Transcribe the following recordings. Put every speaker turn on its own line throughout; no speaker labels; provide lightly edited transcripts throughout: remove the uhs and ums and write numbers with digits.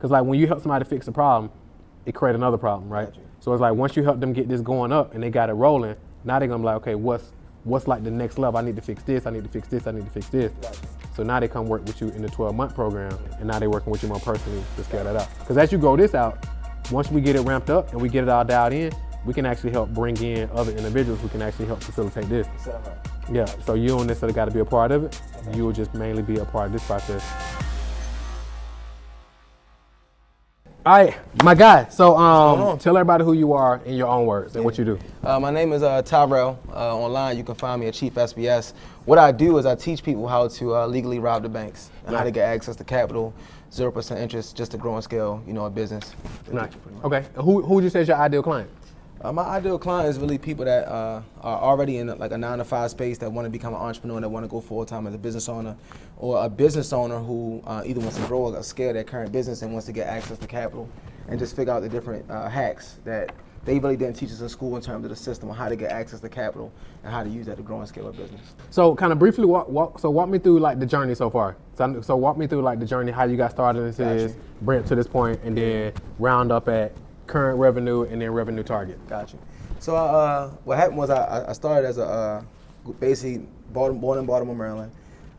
Because like when you help somebody fix a problem, it creates another problem, right?
Gotcha.
So it's like once you help them get this going up and they got it rolling, now they're gonna be like, okay, what's like the next level? I need to fix this, I need to fix this, I need to fix this.
Gotcha.
So now they come work with you in the 12-month program, and now they're working with you more personally to scale that out. Because as you grow this out, once we get it ramped up and we get it all dialed in, we can actually help bring in other individuals who can actually help facilitate this. Yeah, so you don't necessarily got to be a part of it. You will just mainly be a part of this process. All right, my guy. So tell everybody who you are in your own words and what you do.
My name is Tyrell. Online, you can find me at Chief SBS. What I do is I teach people how to legally rob the banks and how to get access to capital, 0% interest, just to grow and scale, a business.
Nice. Okay. Who would you say is your ideal client?
My ideal client is really people that are already in like a 9-to-5 space that want to become an entrepreneur, that want to go full-time as a business owner, or a business owner who either wants to grow or scale their current business and wants to get access to capital and just figure out the different hacks that they really didn't teach us in school in terms of the system on how to get access to capital and how to use that to grow and scale a business.
So kind of briefly walk me through like the journey so far. So walk me through like the journey, how you got started into this, bring it to this point, and then round up at current revenue and then revenue target.
Gotcha. So what happened was I started as a basically born in Baltimore, Maryland.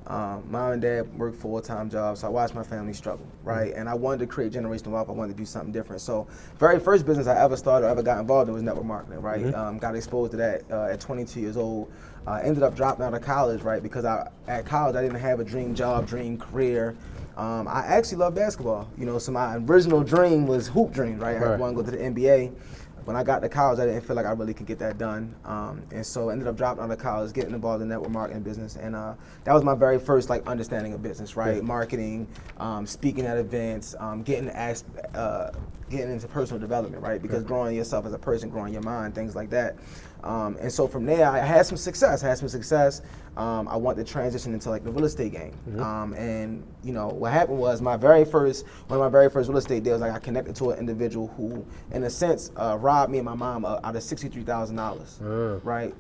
Mom and dad worked full-time jobs, so I watched my family struggle, right? And I wanted to create generational wealth. I wanted to do something different. So very first business I ever started or ever got involved in was network marketing, right? Got exposed to that at 22 years old. Ended up dropping out of college, right? Because at college I didn't have a dream job, dream career. I actually love basketball, so my original dream was hoop dream, right? I wanted to go to the NBA. When I got to college, I didn't feel like I really could get that done. And so I ended up dropping out of college, getting involved in the network marketing business. And that was my very first understanding of business, right? Marketing, speaking at events, getting into personal development, right? Because growing yourself as a person, growing your mind, things like that. And so from there, I had some success. I wanted to transition into the real estate game. And what happened was one of my very first real estate deals, I connected to an individual who, in a sense, robbed me and my mom out of $63,000, right?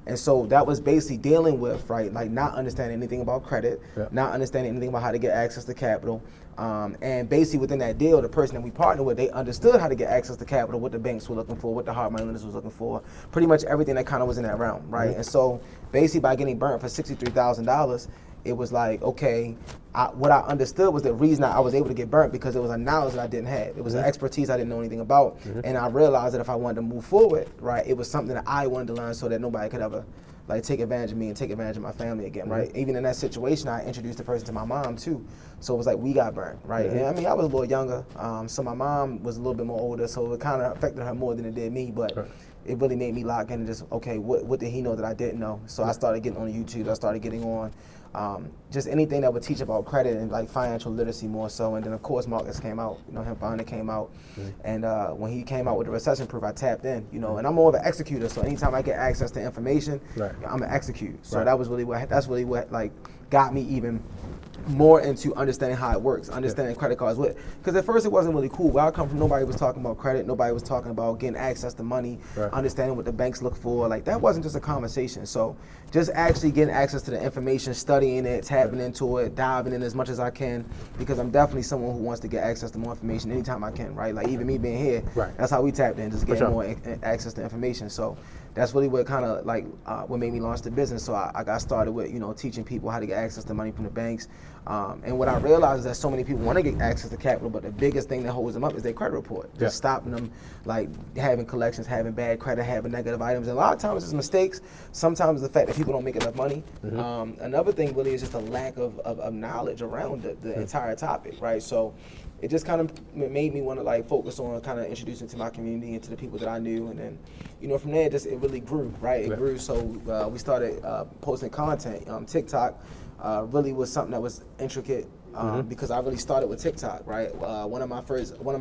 And so that was basically dealing with, not understanding anything about credit, not understanding anything about how to get access to capital. And basically within that deal, the person that we partnered with, they understood how to get access to capital, what the banks were looking for, what the hard money lenders was looking for, pretty much everything that kind of was in that realm, right? And so basically by getting burnt for $63,000, it was like, okay, what I understood was the reason I was able to get burnt because it was a knowledge that I didn't have. It was an expertise I didn't know anything about. And I realized that if I wanted to move forward, right, it was something that I wanted to learn so that nobody could ever take advantage of me and take advantage of my family again, right? Even in that situation, I introduced the person to my mom too. So it was like we got burnt, right? And I mean, I was a little younger, so my mom was a little bit more older, so it kind of affected her more than it did me, but it really made me lock in and just, okay, what did he know that I didn't know? So I started getting on YouTube, I started getting on just anything that would teach about credit and financial literacy more so. And then of course Marcus came out, him finally came out. And when he came out with the recession proof, I tapped in, and I'm more of an executor. So anytime I get access to information, I'm an execute. So that's really what got me even more into understanding how it works, understanding credit cards. Because at first it wasn't really cool. Where I come from, nobody was talking about credit, nobody was talking about getting access to money, understanding what the banks look for. That wasn't just a conversation. So just actually getting access to the information, studying it, tapping into it, diving in as much as I can, because I'm definitely someone who wants to get access to more information anytime I can, right? Even me being here, that's how we tapped in, just getting more access to information. So that's really what kind of what made me launch the business. So I got started with teaching people how to get access to money from the banks. And what I realized is that so many people want to get access to capital, but the biggest thing that holds them up is their credit report. Just stopping them, having collections, having bad credit, having negative items. And a lot of times it's mistakes. Sometimes the fact that people don't make enough money. Another thing really is just a lack of knowledge around the entire topic, right? So it just kind of made me want to focus on kind of introducing to my community and to the people that I knew. And then, from there, it really grew, right? It grew. So we started posting content. TikTok really was something that was intricate because I really started with TikTok, right? One of my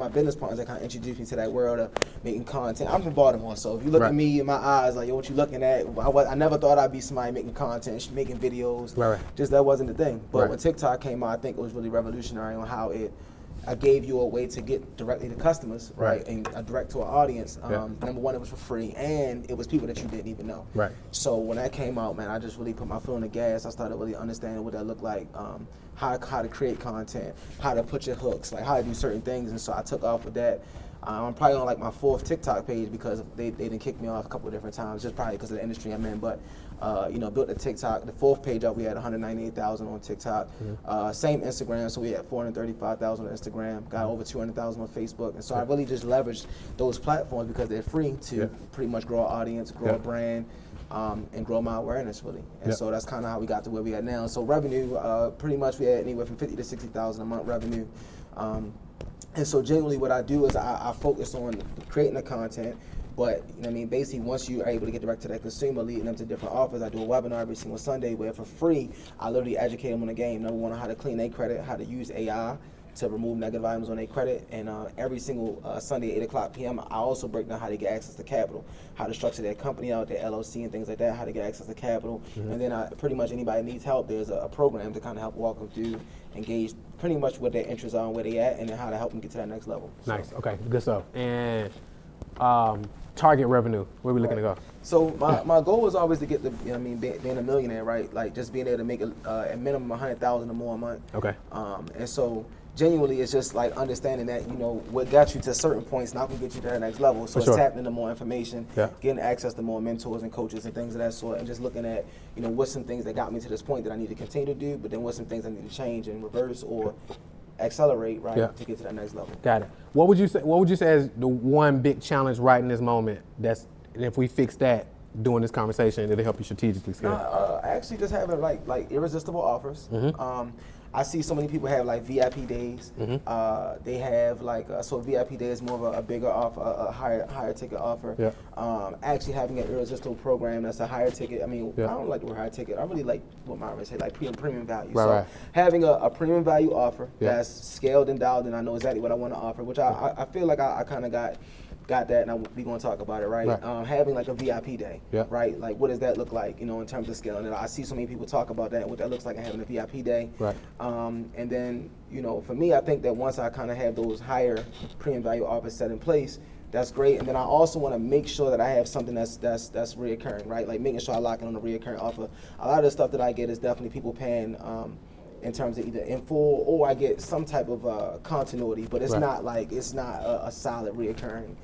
business partners that kind of introduced me to that world of making content. I'm from Baltimore, so if you look at me in my eyes, yo, what you looking at? I never thought I'd be somebody making content, making videos. Just that wasn't the thing. But when TikTok came out, I think it was really revolutionary on how I gave you a way to get directly to customers, right? And direct to an audience. Number one, it was for free, and it was people that you didn't even know. So when that came out, man, I just really put my foot on the gas. I started really understanding what that looked like how to create content, how to put your hooks, like how to do certain things. And so I took off with that. I'm probably on like my 4th TikTok page because they didn't kick me off a couple of different times, just probably because of the industry I'm in. But built the TikTok, the 4th page up, we had 198,000 on TikTok. Same Instagram, so we had 435,000 on Instagram, got over 200,000 on Facebook. And so I really just leveraged those platforms because they're free to pretty much grow our audience, grow a brand, and grow my awareness really. And so that's kind of how we got to where we are now. So revenue, pretty much we had anywhere from 50 to 60,000 a month revenue. And so generally what I do is I focus on creating the content, but you know what I mean, basically once you are able to get direct to that consumer, leading them to different offers, I do a webinar every single Sunday where for free, I literally educate them on the game. Number one, on how to clean their credit, how to use AI to remove negative items on their credit, and every single Sunday at 8:00 p.m. I also break down how to get access to capital, how to structure their company out, their LLC and things like that, how to get access to capital, and then pretty much anybody needs help, there's a program to kind of help walk them through, engage pretty much what their interests are and where they at, and then how to help them get to that next level.
Nice, okay, good stuff. And target revenue, where we looking to go?
So my goal was always to get the, you know what I mean, being a millionaire, right? Like just being able to make a minimum 100,000 or more a month.
Okay.
And so genuinely, it's just like understanding that, you know, what got you to certain points not gonna get you to that next level. So it's tapping into more information, getting access to more mentors and coaches and things of that sort, and just looking at, you know, what's some things that got me to this point that I need to continue to do, but then what's some things I need to change and reverse or accelerate, right, to get to that next level.
Got it. What would you say is the one big challenge right in this moment that's, and if we fix that during this conversation, it'll help you strategically scale?
Actually just having like irresistible offers. I see so many people have like VIP days. They have like, so VIP day is more of a bigger offer, a higher ticket offer. Actually having an irresistible program that's a higher ticket. I mean, I don't like the word higher ticket. I really like what Myron said, like premium value. So having a premium value offer that's scaled and dialed, and I know exactly what I want to offer, which I feel like I kind of got that, and we're going to talk about it, right? Having like a VIP day, right? Like, what does that look like, you know, in terms of scaling? And I see so many people talk about that, what that looks like, and having a VIP day. And then, you know, for me, I think that once I kind of have those higher premium value offers set in place, that's great. And then I also want to make sure that I have something that's reoccurring, right? Like making sure I lock in on a reoccurring offer. A lot of the stuff that I get is definitely people paying in terms of either in full or I get some type of continuity, but it's not a solid reoccurring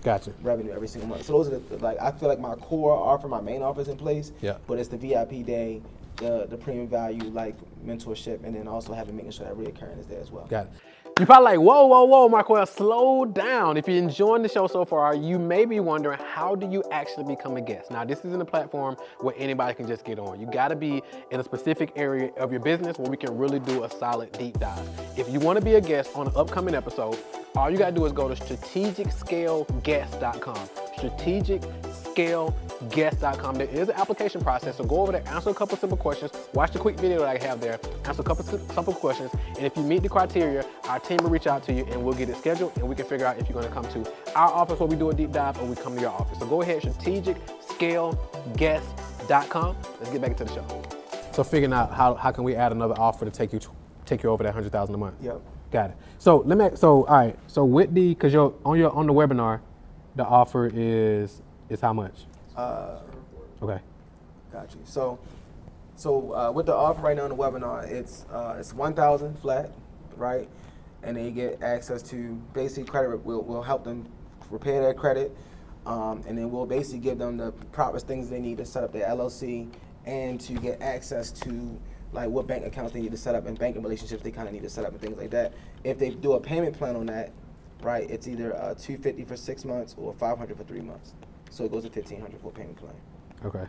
revenue every single month. So those are like, I feel like my core offer, my main offer is in place, but it's the VIP day, the premium value, like mentorship, and then also making sure that reoccurring is there as well.
Got it. You're probably like, whoa, Marquel, slow down. If you're enjoying the show so far, you may be wondering, how do you actually become a guest? Now, this isn't a platform where anybody can just get on. You gotta be in a specific area of your business where we can really do a solid deep dive. If you wanna be a guest on an upcoming episode, all you gotta do is go to strategicscaleguest.com. strategicscaleguest.com. There is an application process, so go over there, answer a couple simple questions, watch the quick video that I have there, answer a couple simple questions, and if you meet the criteria, our team will reach out to you and we'll get it scheduled and we can figure out if you're gonna come to our office where we do a deep dive or we come to your office. So go ahead, strategicscaleguest.com. Let's get back into the show. So figuring out how can we add another offer to take you over that 100,000 a month. Got it. So all right. So with because you're on the webinar, the offer is how much? Okay.
Got you. So with the offer right now on the webinar, it's 1,000 flat, right? And they get access to basic credit. We'll help them repair their credit, and then we'll basically give them the proper things they need to set up their LLC and to get access to like what bank accounts they need to set up and banking relationships they kind of need to set up and things like that. If they do a payment plan on that, right, it's either $250 for 6 months or $500 for 3 months. So it goes to $1,500 for a payment plan. Okay.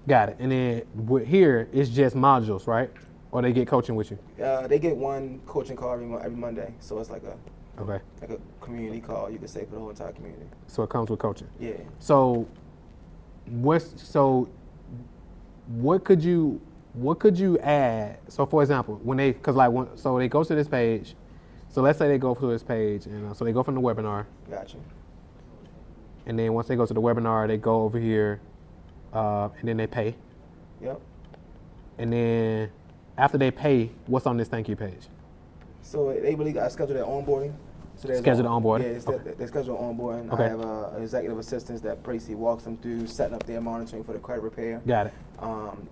Got it. And then here it's just modules, right? Or they get coaching with you?
They get one coaching call every Monday. So it's like a community call, you could say, for the whole entire community.
So it comes with coaching.
Yeah.
So what could you add? So for example, so they go to this page. So let's say they go to this page, and so they go from the webinar.
Gotcha.
And then once they go to the webinar, they go over here, and then they pay.
Yep.
And then after they pay, what's on this thank you page?
So they really got to schedule their onboarding. So there's
Schedule the onboarding?
Yeah, they schedule onboarding.
Okay.
I have executive assistants that basically walks them through setting up their monitoring for the credit repair.
Got it.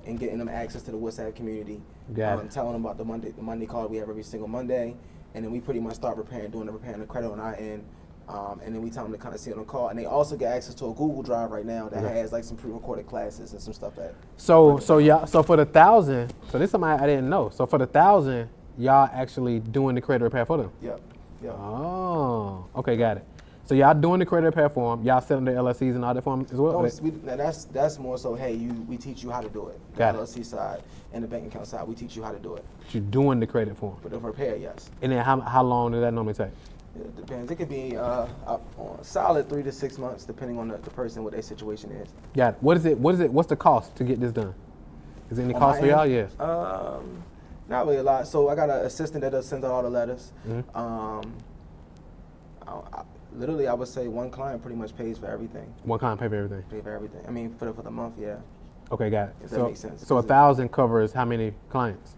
And getting them access to the WhatsApp community.
Got it.
Telling them about the Monday call we have every single Monday, and then we pretty much start repairing the credit on our end. And then we tell them to kind of see on the call, and they also get access to a Google Drive right now that has like some pre-recorded classes and some stuff that.
So for the 1,000, so this is something I didn't know. So for the 1,000, y'all actually doing the credit repair for them?
Yep.
Oh, okay, got it. So y'all doing the credit repair for them, y'all setting the LLCs and all that for them as well?
No, that's more so, hey, we teach you how to do it. The
Got it.
LLC side and the bank account side, we teach you how to do it.
But you're doing the credit for them?
For the repair, yes.
And then how long does that normally take?
It depends. It could be a solid 3 to 6 months, depending on the person, what their situation is.
Got it. What's the cost to get this done? Is there any
On
cost
my
for y'all?
end?
Yeah.
Not really a lot. So I got an assistant that sends out all the letters.
Mm-hmm.
Literally, I would say one client pretty much pays for everything.
One client pay for everything?
Pay for everything. I mean, for the month, yeah.
Okay, got it.
If that makes sense.
So 1,000 covers how many clients?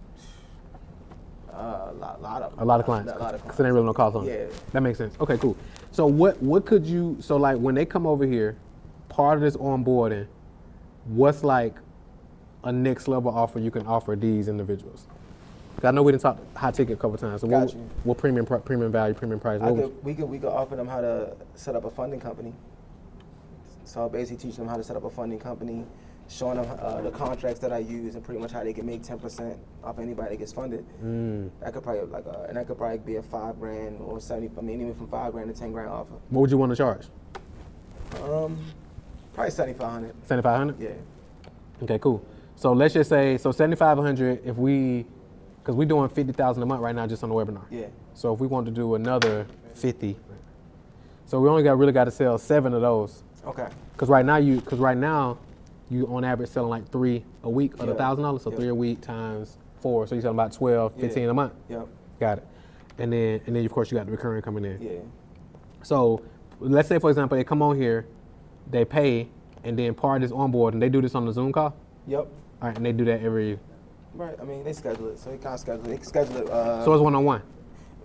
A lot of
A lot of clients.
A lot of clients.
So they really no cost on it.
Yeah.
That makes sense. Okay, cool. So what could you, so like when they come over here, part of this onboarding, what's like a next level offer you can offer these individuals? 'Cause I know we didn't talk high ticket a couple times. So
Got you.
what premium value, premium price?
We could offer them how to set up a funding company. So basically teach them how to set up a funding company, showing them the contracts that I use and pretty much how they can make 10% off anybody that gets funded. That could probably and that could probably be a $5,000 or 70. I mean, even from $5,000 to $10,000 offer.
What would you want to charge?
Probably $7,500.
7,500?
Yeah.
Okay, cool. So let's just say 7,500 if we, because we're doing 50,000 a month right now just on the webinar.
Yeah.
So if we want to do another 50, so we only really got to sell 7 of those.
Okay.
Because right now you on average selling like 3 a week of the $1,000. So 3 a week times 4, so you're selling about 12, 15 a month.
Yep.
Got it. And then of course you got the recurring coming in.
Yeah.
So let's say for example they come on here, they pay, and then part is on board, and they do this on the Zoom call.
Yep.
All right, and they do that every.
Right. I mean, they schedule it, so they kind of schedule it. They can schedule it.
So it's one-on-one.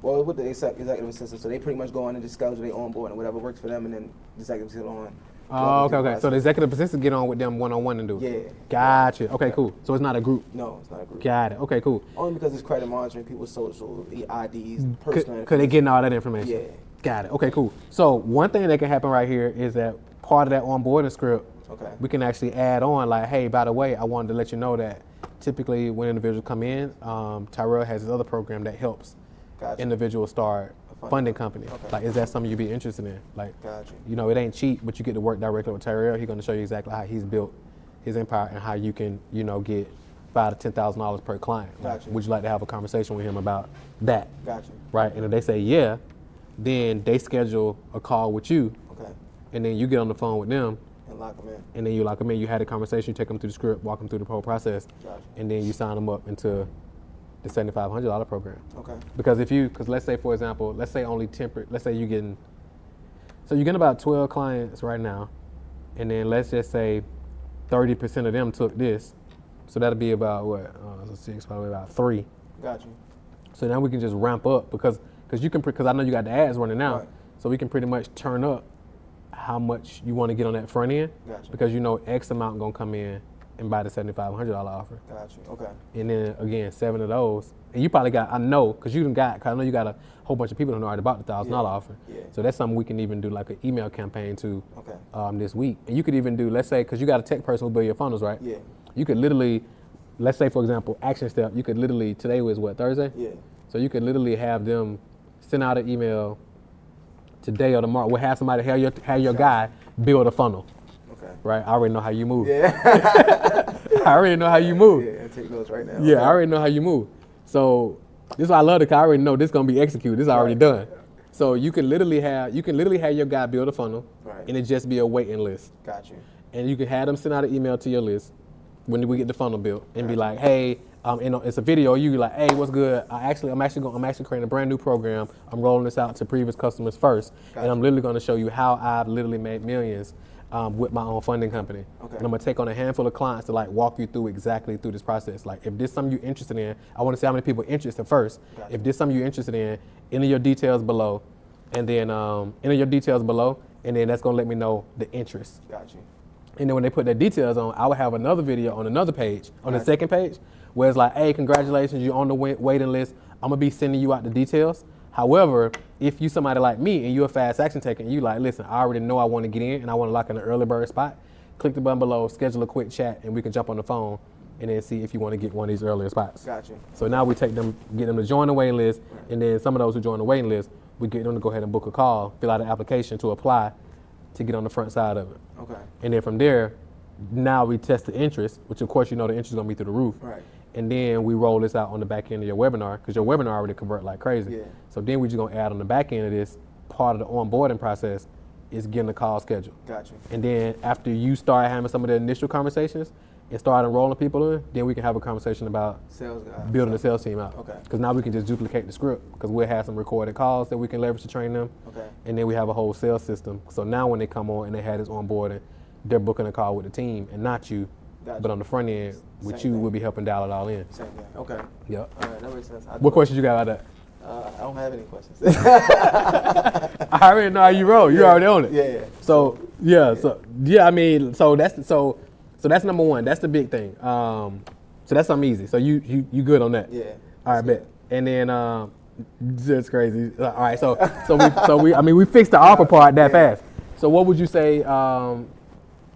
Well, with the executive assistant, so they pretty much go on and just schedule their onboard and whatever works for them, and then the executive assistant on.
Oh, okay. So the executive assistant get on with them one-on-one and do it.
Yeah.
Gotcha. Okay, cool. So it's not a group.
No, it's not a group.
Got it. Okay, cool.
Only because it's credit monitoring, people's social IDs, personal.
Because they getting all that information.
Yeah.
Got it. Okay, cool. So one thing that can happen right here is that part of that onboarding script,
Okay.
we can actually add on like, hey, by the way, I wanted to let you know that typically when individuals come in, Tyrell has this other program that helps
Gotcha.
individuals start
A
funding company.
Okay.
Like, is that something you'd be interested in? Like,
Gotcha.
you know, it ain't cheap, but you get to work directly with Tyrell. He's going to show you exactly how he's built his empire and how you can, you know, get $5,000 to $10,000 per client. Like,
Gotcha.
would you like to have a conversation with him about that?
Gotcha.
Right? And if they say yeah, then they schedule a call with you,
Okay.
and then you get on the phone with them,
And lock them in.
and then you lock them in. You had a conversation, you take them through the script, walk them through the whole process,
Gotcha.
and then you sign them up into the $7,500 program.
Okay.
Because because let's say, for example, let's say you're getting about 12 clients right now, and then let's just say 30% of them took this, so that'll be about what? Probably about 3.
Gotcha.
So now we can just ramp up because I know you got the ads running now,
Right.
so we can pretty much turn up how much you want to get on that front end,
Gotcha.
because you know X amount gonna come in and buy the $7,500 offer.
Gotcha. Okay.
And then again, 7 of those, and you probably got, I know, because I know you got a whole bunch of people who already bought the $1,000 offer.
Yeah.
So that's something we can even do like an email campaign to
Okay.
this week. And you could even do, let's say, because you got a tech person who build your funnels, right?
Yeah.
You could literally, let's say for example, action step, you could literally, today was what, Thursday?
Yeah.
So you could literally have them send out an email today or tomorrow. We'll have somebody have your guy build a funnel.
Okay.
Right? I already know how you move.
Yeah.
I already know how you move.
Yeah. I take notes right now.
Yeah,
Okay.
I already know how you move. So this is why I love it, because I already know this is gonna be executed. This is already done. So you can literally have your guy build a funnel,
Right.
and it just be a waiting list.
Got you.
And you can have them send out an email to your list when we get the funnel built, and be like, hey, it's a video. You like, hey, what's good? I'm actually creating a brand new program. I'm rolling this out to previous customers first, and I'm literally going to show you how I've literally made millions with my own funding company.
Okay.
And I'm gonna take on a handful of clients to like walk you through exactly through this process. Like, if this is something you're interested in, I want to see how many people are interested first.
Gotcha.
If this is something you're interested in, enter your details below, and then enter your details below, and then that's gonna let me know the interest.
Got you.
And then when they put their details on, I will have another video on another page, on the second page, where it's like, hey, congratulations, you're on the waiting list. I'm gonna be sending you out the details. However, if you somebody like me and you're a fast action taker and you like, listen, I already know I want to get in and I want to lock in an early bird spot, click the button below, schedule a quick chat, and we can jump on the phone and then see if you want to get one of these earlier spots.
Got you.
So now we take them, get them to join the waiting list, and then some of those who join the waiting list, we get them to go ahead and book a call, fill out an application to apply to get on the front side of it.
Okay.
And then from there, now we test the interest, which of course you know the interest is gonna be through the roof.
Right.
And then we roll this out on the back end of your webinar, because your webinar already convert like crazy.
Yeah.
So then we just gonna add on the back end of this, part of the onboarding process is getting the call scheduled.
Got you.
And then after you start having some of the initial conversations and start enrolling people in, then we can have a conversation about
Sales guy.
building the sales team out.
Okay.
Because now we can just duplicate the script, because we'll have some recorded calls that we can leverage to train them.
Okay.
And then we have a whole sales system. So now when they come on and they have this onboarding, they're booking a call with the team and not you.
Gotcha.
But on the front end, with
Same
you,
thing.
we'll be helping dial it all in.
Same thing. Okay.
Yep.
All right, that makes sense.
What questions you got about that?
I don't have any questions.
I already know how you roll. You already on it.
Yeah.
So I mean, so that's number one. That's the big thing. So that's something easy. So you good on that?
Yeah.
All right,
that's
bet. And then that's crazy. All right, so we fixed the offer part that fast. So what would you say?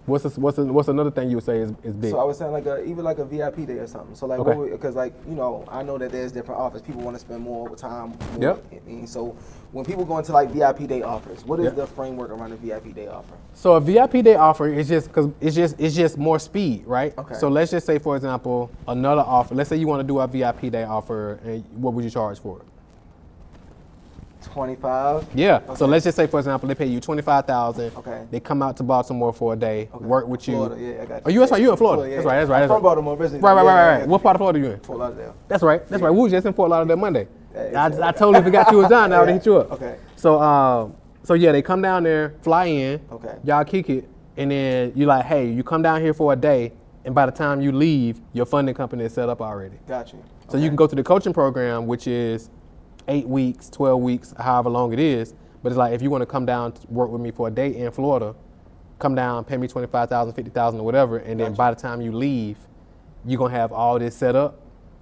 What's another thing you would say is big?
So I was saying even like a VIP day or something. So like,
Okay.
because like, you know, I know that there's different offers. People want to spend more time. More,
Yep.
and so when people go into like VIP day offers, what is
Yep.
the framework around a VIP day offer?
So a VIP day offer is just because it's just more speed, right?
Okay.
So let's just say, for example, another offer. Let's say you want to do a VIP day offer, and what would you charge for it?
25.
Yeah.
Okay.
So let's just say, for example, they pay you $25,000.
Okay.
They come out to Baltimore for a day,
Okay.
work with
Florida,
you.
yeah, I got you.
Oh, you? That's right. You in Florida?
Yeah.
That's right. That's right.
I'm from Baltimore, originally.
Right.
Yeah.
What part of Florida you in?
Fort Lauderdale.
That's right. That's right. We was just in Fort Lauderdale Monday.
Yeah,
I totally forgot you was down there. I would hit you up.
Okay.
So yeah, they come down there, fly in.
Okay.
Y'all kick it, and then you like, hey, you come down here for a day, and by the time you leave, your funding company is set up already.
Got you.
So you can go to the coaching program, which is 8 weeks, 12 weeks, however long it is. But it's like, if you want to come down to work with me for a day in Florida, come down, pay me $25,000, $50,000 or whatever, and then
Gotcha.
by the time you leave, you're going to have all this set up,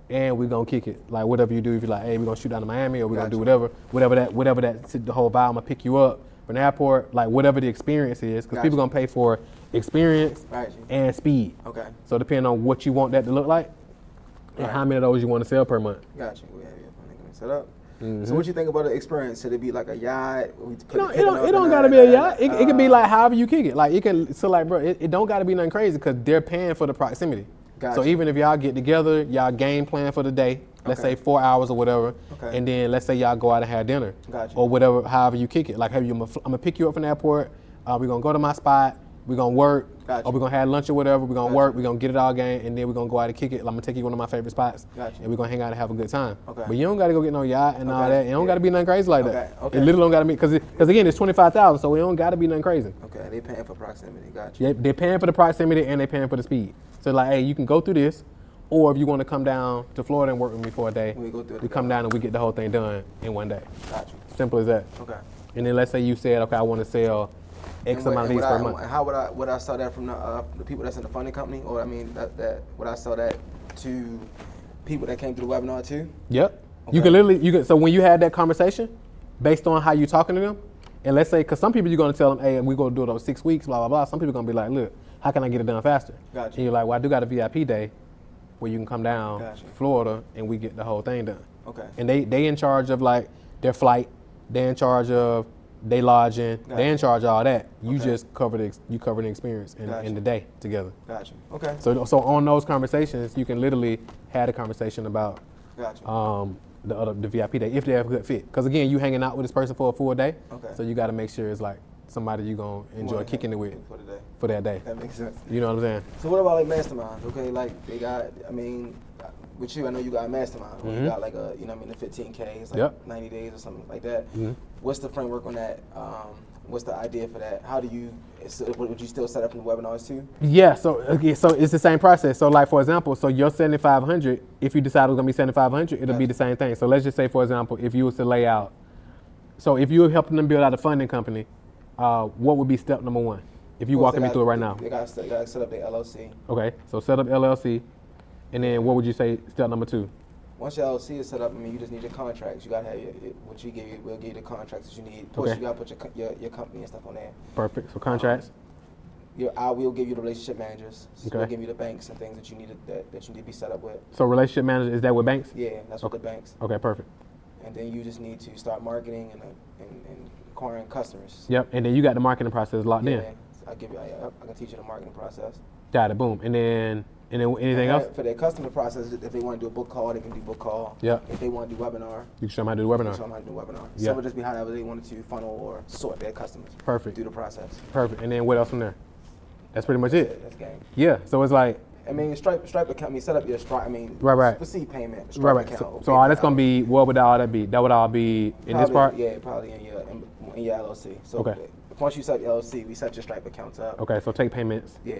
and we're going to kick it. Like, whatever you do, if you're like, hey, we're going to shoot down to Miami, or we're going to do whatever that, the whole vibe, I'm going to pick you up from the airport, like whatever the experience is, because people going to pay for experience and speed.
Okay.
So depending on what you want that to look like, and how many of those you want to sell per month.
Got you. We have your funding set up. So what you think about the experience? Should it be like a yacht?
It don't gotta be a yacht. It can be like however you kick it. Like it can. So like, bro, it don't gotta be nothing crazy because they're paying for the proximity.
Gotcha.
So even if y'all get together, y'all game plan for the day. Let's say 4 hours or whatever, and then let's say y'all go out and have dinner, or whatever. However you kick it. Like, hey, I'm gonna pick you up from the airport. We're gonna go to my spot. We're gonna work, or we're gonna have lunch or whatever. We're gonna work. We're gonna get it all game, and then we're gonna go out and kick it. I'm gonna take you to one of my favorite spots, and we're gonna hang out and have a good time. But you don't gotta go get no yacht and all that. It don't gotta be nothing crazy like that. It literally don't gotta be because again, it's $25,000, so it don't gotta be nothing crazy.
Okay, they paying for proximity. Got you.
They're paying for the proximity and they're paying for the speed. So like, hey, you can go through this, or if you want to come down to Florida and work with me for a day, we come down and we get the whole thing done in one day.
Got you.
Simple as that.
Okay.
And then let's say you said, okay, I want to sell X amount of these per month.
How would I sell that from the people that's in the funding company, or I mean that would I sell that to people that came through the webinar too?
Yep. Okay. You can literally so when you had that conversation, based on how you talking to them, and let's say because some people you're gonna tell them, hey, we're gonna do it over 6 weeks, blah blah blah. Some people gonna be like, look, how can I get it done faster?
Gotcha.
And you're like, well, I do got a VIP day where you can come down to Florida and we get the whole thing done.
Okay.
And they in charge of like their flight, they're in charge of they lodging, they're in charge of all that. You just cover the experience in the day together.
Gotcha. Okay.
So on those conversations, you can literally have a conversation about the VIP day if they have a good fit. Because again, you hanging out with this person for a full day, so you got to make sure it's like somebody you gonna enjoy kicking it with for that day.
That makes sense.
You know what I'm saying?
So what about like masterminds? Okay, like they got, I mean, with you, I know you got a mastermind. You got like a, you know what I mean, the 15K, it's like 90 days or something like that. What's the framework on that? What's the idea for that? How do you, would you still set up in the webinars too? Yeah,
so it's the same process. So like for example, so your 7,500, if you decide it was gonna be 7,500, it'll be the same thing. So let's just say for example, if you was to lay out So if you're helping them build out a funding company, what would be step number one? If you're walking me through it right now.
They got to set up their LLC.
Okay, so set up LLC, and then what would you say step number two?
Once your LLC is set up, I mean, you just need your contracts. You gotta have what you give you. We'll give you the contracts that you need. Plus, you gotta put your company and stuff on there.
Perfect. So contracts.
I will give you the relationship managers. So
Okay.
we'll give you the banks and things that you need that you need to be set up with.
So relationship manager, is that with banks?
Yeah, that's with the banks.
Okay, perfect.
And then you just need to start marketing and acquiring customers.
Yep. And then you got the marketing process locked in.
I can teach you the marketing process.
Got it. Boom. And then anything else?
For their customer process, if they want to do a book call, they can do book call.
Yeah.
If they want to do webinar,
You can show them how to do webinar.
show them how to do webinar.
Yeah.
So it would just be however they wanted to funnel or sort their customers.
Perfect.
Through the process.
Perfect. And then what else from there? That's pretty much it.
That's game.
Yeah. So it's like.
I mean, Stripe account. I mean, set up your Stripe. I mean,
Right.
receive payment. Stripe
Right.
account.
So all that's gonna be. What would all that be? That would all be in this part.
Yeah, probably in your LLC. So
Okay.
Once you set up your LLC, we set your Stripe accounts up.
Okay. So take payments.
Yeah.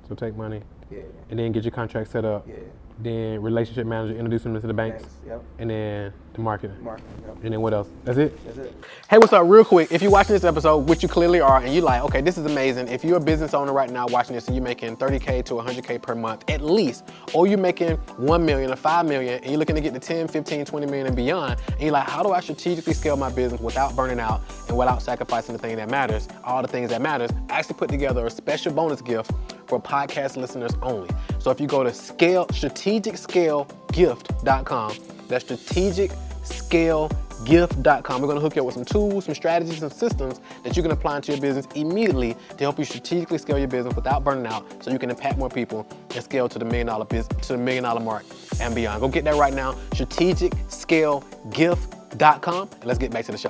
So take money.
Yeah.
And then get your contract set up.
Yeah.
Then relationship manager, introduce them to the banks.
Yep.
And then the marketing.
Yep.
And then what else? That's it?
That's it.
Hey, what's up? Real quick, if you're watching this episode, which you clearly are, and you're like, okay, this is amazing. If you're a business owner right now watching this and you're making $30K to $100K per month at least, or you're making $1 million or $5 million and you're looking to get to 10, 15, 20 million and beyond, and you're like, how do I strategically scale my business without burning out and without sacrificing the thing that matters, all the things that matters? I actually put together a special bonus gift for podcast listeners only. So if you go to strategicscalegift.com, that's strategicscalegift.com. We're gonna hook you up with some tools, some strategies, and systems that you can apply into your business immediately to help you strategically scale your business without burning out, so you can impact more people and scale to the $1 million business, to the $1 million mark and beyond. Go get that right now, strategicscalegift.com, and let's get back to the show.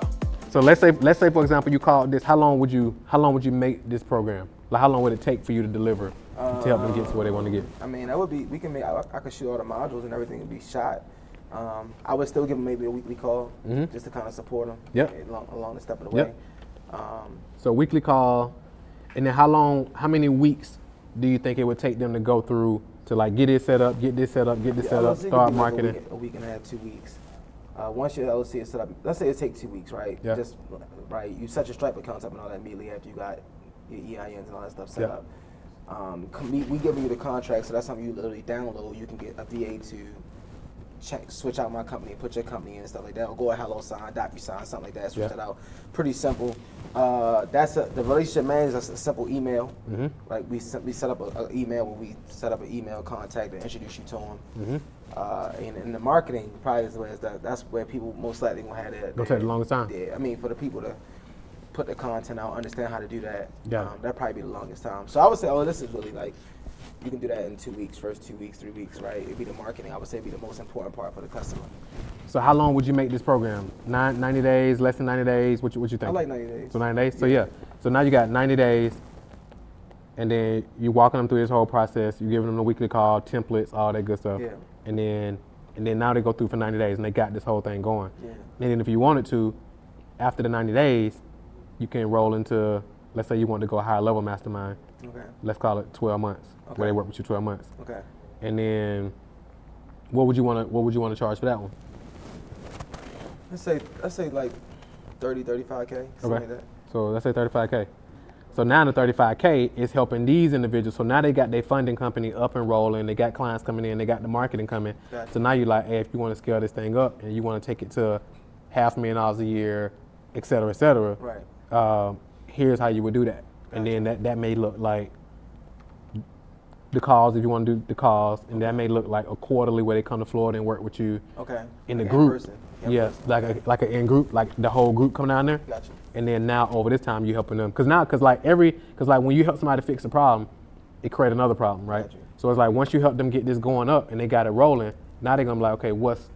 So let's say for example you called this. How long would you make this program? Like how long would it take for you to deliver to help them get to where they want to get?
I mean, that would be, I could shoot all the modules and everything would be shot. I would still give them maybe a weekly call just to kind of support them along the step of the way.
So weekly call, and then how many weeks do you think it would take them to go through to like get it set up, get this set up, start marketing?
A week and a half, 2 weeks. Once your LLC is set up, let's say it takes 2 weeks, right?
Yeah.
You set your Stripe accounts up and all that immediately after you got your EINs and all that stuff set up. We give you the contract, so that's something you literally download. You can get a VA to switch out my company, put your company in and stuff like that, or go a HelloSign, DocuSign, something like that, switch it out. Pretty simple. The relationship manager, that's a simple email. Like we set up an email where we set up an email contact and introduce you to them. And the marketing probably that's where people most likely gonna have that.
Gonna take the longest time.
Yeah, I mean for the people to put the content out, understand how to do that.
Yeah.
That'd probably be the longest time. So I would say, this is really like, you can do that in 2 weeks, first 2 weeks, 3 weeks, right? It'd be the marketing. I would say it'd be the most important part for the customer.
So how long would you make this program? 90 days, less than 90 days? What you think?
I like 90 days.
So 90 days? So yeah. So now you got 90 days, and then you're walking them through this whole process. You're giving them a weekly call, templates, all that good stuff.
Yeah.
And then now they go through for 90 days and they got this whole thing going.
Yeah.
And then if you wanted to, after the 90 days, you can roll into, let's say you want to go a higher level mastermind.
Okay.
Let's call it 12 months, where they work with you 12 months.
Okay.
And then what would you want to charge for that one?
Let's say like 30, 35K, something like that.
So let's say 35K. So now the 35K is helping these individuals. So now they got their funding company up and rolling. They got clients coming in. They got the marketing coming.
Gotcha.
So now you're like, hey, if you want to scale this thing up and you want to take it to $500,000 a year, et cetera,
Right.
Here's how you would do that. And then that may look like the calls, if you want to do the calls, and that may look like a quarterly where they come to Florida and work with you.
Okay.
In the
Like
group.
in-person.
Yeah, like an in group, like the whole group come down there.
Gotcha.
And then now over this time you helping them, cause when you help somebody fix a problem, it create another problem, right?
Gotcha.
So it's like once you help them get this going up and they got it rolling, now they're gonna be like, okay, what's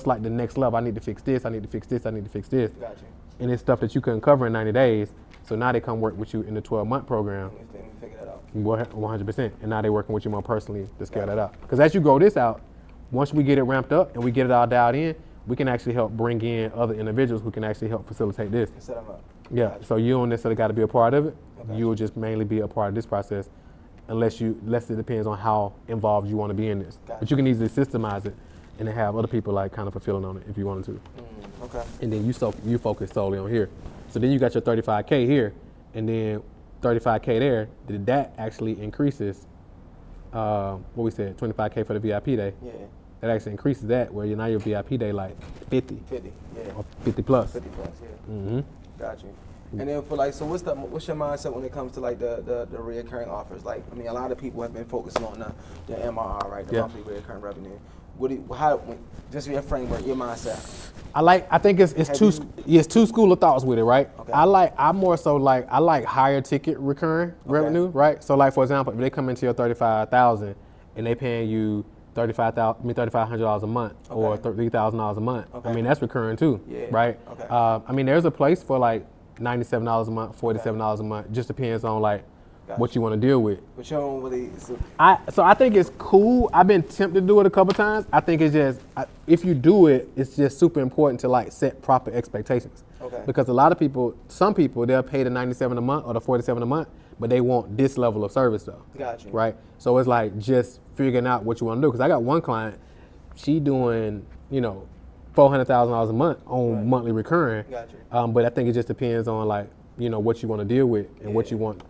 like the next level? I need to fix this. I need to fix this. I need to fix this.
Gotcha.
And it's stuff that you couldn't cover in 90 days. So now they come work with you in the 12-month program.
Let me figure that out.
100%. And now they're working with you more personally to scale that out. Because as you grow this out, once we get it ramped up and we get it all dialed in, we can actually help bring in other individuals who can actually help facilitate this.
Set them up.
Yeah.
Gotcha.
So you don't necessarily got to be a part of it.
Okay.
You'll just mainly be a part of this process, unless it depends on how involved you want to be in this.
Gotcha.
But you can easily systemize it. and then have other people like kind of fulfilling on it if you wanted to.
Okay.
And then you focus solely on here. So then you got your 35K here, and then 35K there. That actually increases. What we said, 25K for the VIP day.
Yeah.
That actually increases that where now your VIP day like 50.
50. Yeah.
Or 50 plus.
50 plus. Yeah.
Mm-hmm.
Got you. And then for like, so what's your mindset when it comes to like the reoccurring offers? Like, I mean, a lot of people have been focusing on the MRR, right? The monthly reoccurring revenue. Just your framework, your mindset.
I think it's two school of thoughts with it, right?
Okay.
I like higher ticket recurring revenue, right? So like for example, if they come into your 35,000 and they paying you $3,500 a month or $3,000 a month, I mean that's recurring too, right?
Okay.
I mean there's a place for like $97 a month, $47 a month. Just depends on like what you want to deal with.
But you don't really.
So I think it's cool. I've been tempted to do it a couple times. I think it's just if you do it, it's just super important to like set proper expectations.
Okay.
Because a lot of people, some people, they'll pay the $97 a month or the $47 a month, but they want this level of service though.
Got you.
Right. So it's like just figuring out what you want to do. Because I got one client, she doing $400,000 a month on monthly recurring.
Got you.
But I think it just depends on like what you want to deal with and what you want to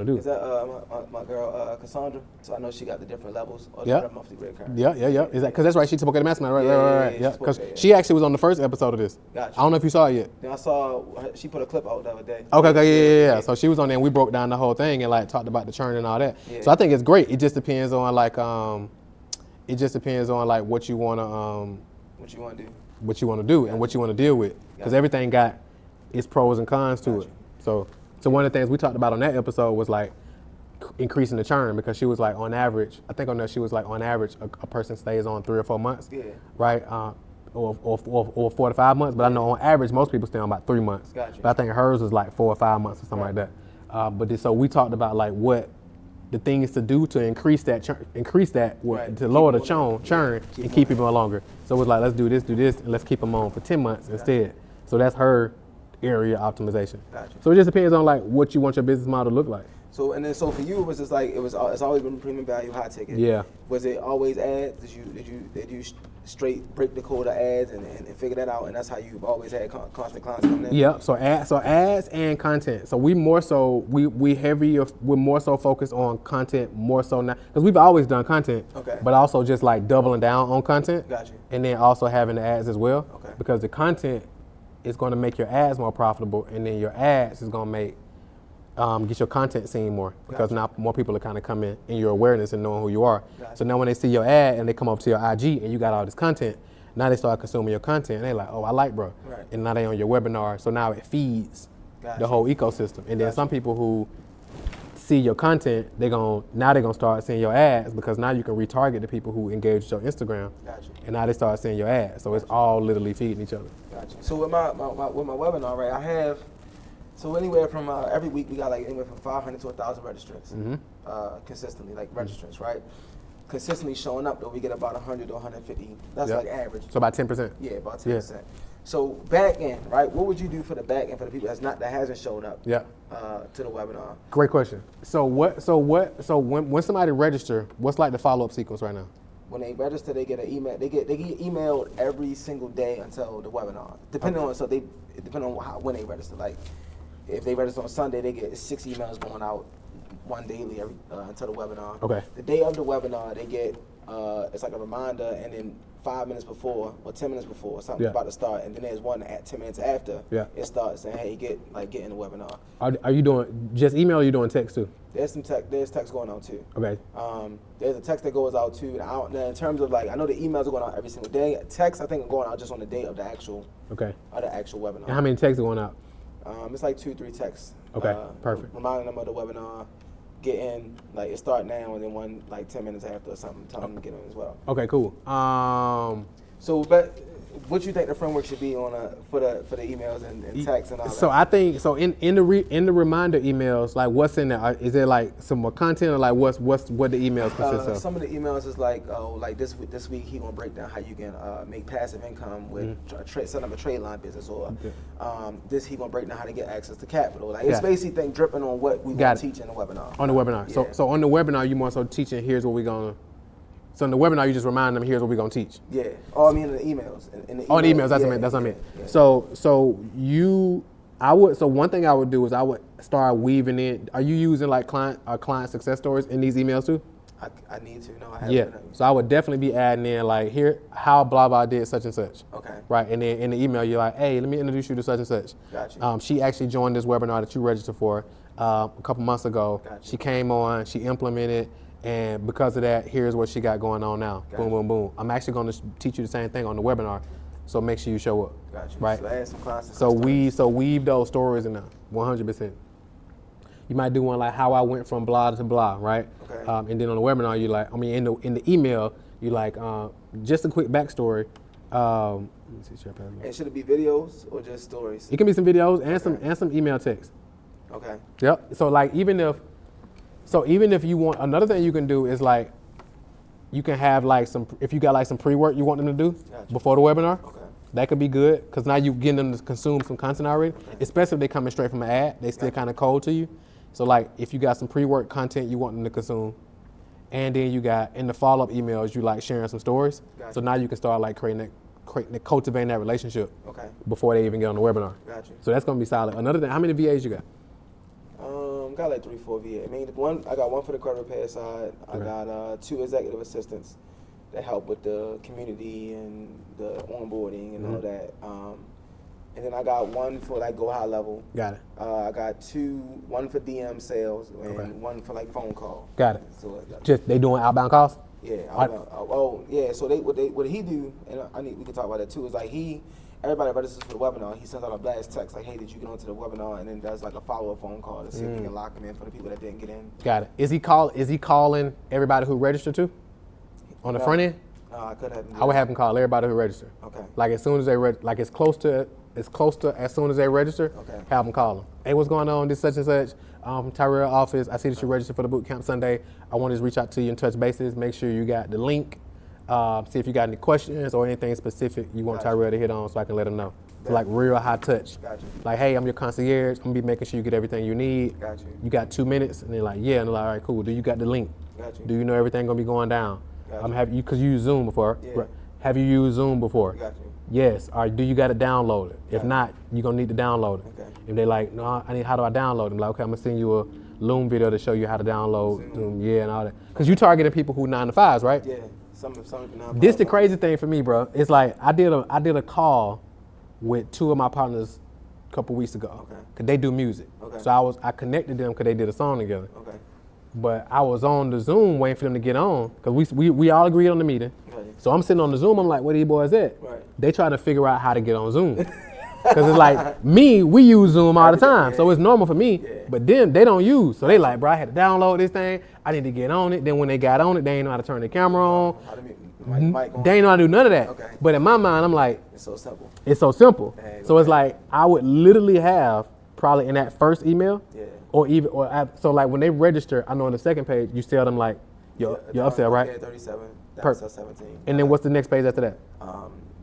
do.
Is that my girl Cassandra? So I know she got the different levels of the monthly recurring.
Yeah. Is that because that's right? She spoke at the mastermind, right? Yeah. Because she actually was on the first episode of this.
Gotcha.
I don't know if you saw it yet.
Then I saw she put a clip out the other day.
Okay, yeah. So she was on there and we broke down the whole thing and like talked about the churn and all that. Yeah. So I think it's great. It just depends on like what you want to do and what you want to deal with, because everything got its pros and cons to it. So one of the things we talked about on that episode was like increasing the churn, because she was like on average, I think on that she was like on average a person stays on 3 or 4 months, right? Or 4 to 5 months, but I know on average most people stay on about 3 months.
Gotcha.
But I think hers was like 4 or 5 months or something like that. So we talked about like what the things to do to increase that to lower the churn and keep people on longer. So it was like, let's do this, and let's keep them on for 10 months instead. So that's her area optimization.
Gotcha.
So it just depends on like what you want your business model to look like.
So for you, it was just like it's always been premium value, high ticket.
Yeah.
Was it always ads? Did you straight break the code of ads and figure that out, and that's how you've always had constant clients coming in?
Yeah. So ads and content. So we're more so focused on content more so now, because we've always done content.
Okay.
But also just like doubling down on content.
Gotcha.
And then also having the ads as well.
Okay.
Because the content is going to make your ads more profitable, and then your ads is going to make get your content seen more, because now more people are kind of coming in your awareness and knowing who you are. So now when they see your ad and they come up to your IG and you got all this content, now they start consuming your content and they're like, oh, I like bro.
Right.
And now they on your webinar, so now it feeds the whole ecosystem. And then some people who see your content, they're gonna start seeing your ads, because now you can retarget the people who engage with your Instagram.
Gotcha.
And now they start seeing your ads. So it's all literally feeding each other.
Gotcha. So with my webinar, right, I have anywhere from every week we got like anywhere from 500 to 1,000 registrants consistently, like registrants, right? Consistently showing up though, we get about 100 to 150. That's like average.
So about 10%.
Yeah, about 10%. Yeah. So back end, right? What would you do for the back end for the people that hasn't showed up? Yeah. To the webinar.
Great question. So when somebody register, what's like the follow-up sequence right now?
When they register, they get an email. They get emailed every single day until the webinar. Depending on when they register. Like if they register on Sunday, they get 6 emails going out, one daily until the webinar. Okay. The day of the webinar, they get it's like a reminder, and then 5 minutes before or 10 minutes before something's about to start, and then there's one at 10 minutes after it starts saying, hey, get in the webinar. Are you doing just email, or are you doing text too? There's text going on too. Okay. There's a text that goes out too. Now in terms of like, I know the emails are going out every single day. Text, I think, are going out just on the day of the actual webinar. And how many texts are going out? It's like 2-3 texts. Okay, perfect. Reminding them of the webinar, get in, like it start now, and then one like 10 minutes after or something, tell them to get in as well. Okay, cool. But what you think the framework should be on for the emails and texts and all that? So I think in the reminder emails, like what's in there? Is there like some more content, or like what the emails consist of? Some of the emails is like, like this week he gonna break down how you can make passive income with set up a trade line business, or this he gonna break down how to get access to capital. Like it's basically dripping on what we gonna teach in the webinar. On the webinar. Yeah. So on the webinar, you more so teaching, here's what we're gonna
So in the webinar, you just remind them, here's what we're gonna teach.
Yeah. Oh, I mean in the emails. In the
Oh, the emails. That's
yeah,
what I meant. That's what I meant.
yeah.
So one thing I would do is I would start weaving in. Are you using like client success stories in these emails too?
I need to. No, I haven't.
Yeah. So I would definitely be adding in like here how blah blah did such and such.
Okay.
Right. And then in the email you're like, hey, let me introduce you to such and such.
Gotcha.
She actually joined this webinar that you registered for a couple months ago.
Gotcha.
She came on. She implemented. And because of that, here's what she got going on now.
Gotcha.
Boom, boom, boom. I'm actually going to teach you the same thing on the webinar. So make sure you show up.
Gotcha.
Right.
So add some classes.
So weave those stories in there, 100%. You might do one like how I went from blah to blah, right?
Okay.
And then on the webinar, you like, I mean, in the email, you like just a quick backstory. Let me see, share page.
And should it be videos or just stories?
It can be some videos and some email text.
Okay.
Yep. So like even if you want, another thing you can do is like you can have like if you got like some pre-work you want them to do before the webinar.
Okay.
That could be good because now you're getting them to consume some content already, especially if they're coming straight from an ad. They still kind of cold to you. So like if you got some pre-work content you want them to consume, and then you got in the follow-up emails you like sharing some stories.
Gotcha.
So now you can start like cultivating that relationship
Okay.
before they even get on the webinar.
Gotcha.
So that's gonna be solid. Another thing, how many VAs you got?
Got like 3-4 VA. I mean, I got one for the credit repair side. I got 2 executive assistants that help with the community and the onboarding and all that. And then I got one for like go high level.
Got it.
I got one for DM sales and one for like phone call.
Got it.
So
Just they doing outbound calls?
yeah. Yeah. So what he do, and we can talk about that too. Is like everybody registers for the webinar. He sends out a blast text like, hey, did you get onto the webinar? And then does like a follow-up phone call to see if we can lock him in for the people that didn't get in.
Got it. Is he calling everybody who registered too? On the front end?
No, I could have him.
I would have him call everybody who registered.
Okay.
Like as soon as they like it's close to as soon as they register.
Okay.
Have them call them. Hey, what's going on? This such and such. From Tyrell office. I see that you registered for the boot camp Sunday. I want to reach out to you and touch bases. Make sure you got the link. See if you got any questions or anything specific you want Tyrell to hit on, so I can let him know. So like real high touch.
Gotcha.
Like, hey, I'm your concierge. I'm gonna be making sure you get everything you need.
Gotcha.
You got 2 minutes, and they're like, yeah. And they're like, all right, cool. Do you got the link?
Gotcha.
Do you know everything gonna be going down?
Gotcha.
Because you used Zoom before.
Yeah.
Right. Have you used Zoom before?
Gotcha.
Yes. All right. Do you got it downloaded? If
Gotcha.
not, you're gonna need to download it.
Okay.
If they're like, no, how do I download it? I'm like, okay, I'm gonna send you a Loom video to show you how to download Zoom. Yeah, and all that. Because you targeting people who 9 to 5s, right?
Yeah. Some now.
This the crazy thing for me, bro. It's like I did a call with 2 of my partners a couple weeks ago.
Okay.
Cause they do music.
Okay.
So I connected them because they did a song together.
Okay.
But I was on the Zoom waiting for them to get on because we all agreed on the meeting.
Right.
So I'm sitting on the Zoom. I'm like, where these boys at?
Right.
They trying to figure out how to get on Zoom. Because it's like we use Zoom all the time, so it's normal for me.
Yeah.
But them, they don't use. So they like, bro, I had to download this thing. I need to get on it. Then when they got on it, they ain't know how to turn the camera on.
How to mic on.
They ain't know how to do none of that.
Okay.
But in my mind, I'm like,
It's so simple.
it's so simple.
Dang,
So it's like I would literally have probably in that first email,
Yeah.
so like when they register, I know on the second page you tell them like your upsell, right?
Yeah, 37.
Perfect.
Downsell 17.
And then what's the next page after that?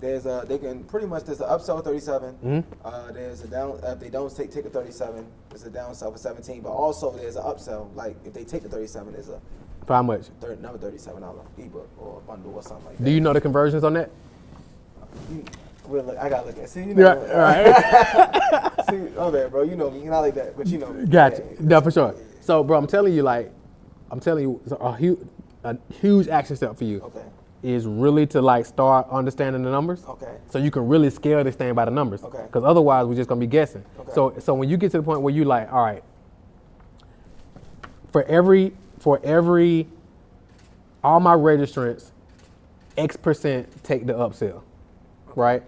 There's an upsell 37.
Mm-hmm.
There's a down if they don't take the 37, there's a downsell for 17. But also there's an upsell like if they take the 37, there's a
For how much?
another $37 ebook or a bundle or something like that.
Do you know the conversions on that?
I gotta look at it. See, you know,
Right.
see, oh man, bro, you know me, not like that, but you know me.
Gotcha.
Yeah.
No, for sure. So, bro, I'm telling you, it's a huge action step for you
Okay.
is really to like start understanding the numbers.
Okay.
So you can really scale this thing by the numbers.
Okay.
Because otherwise, we're just gonna be guessing.
Okay.
So when you get to the point where you like, all right, for every all my registrants, X% take the upsell, right?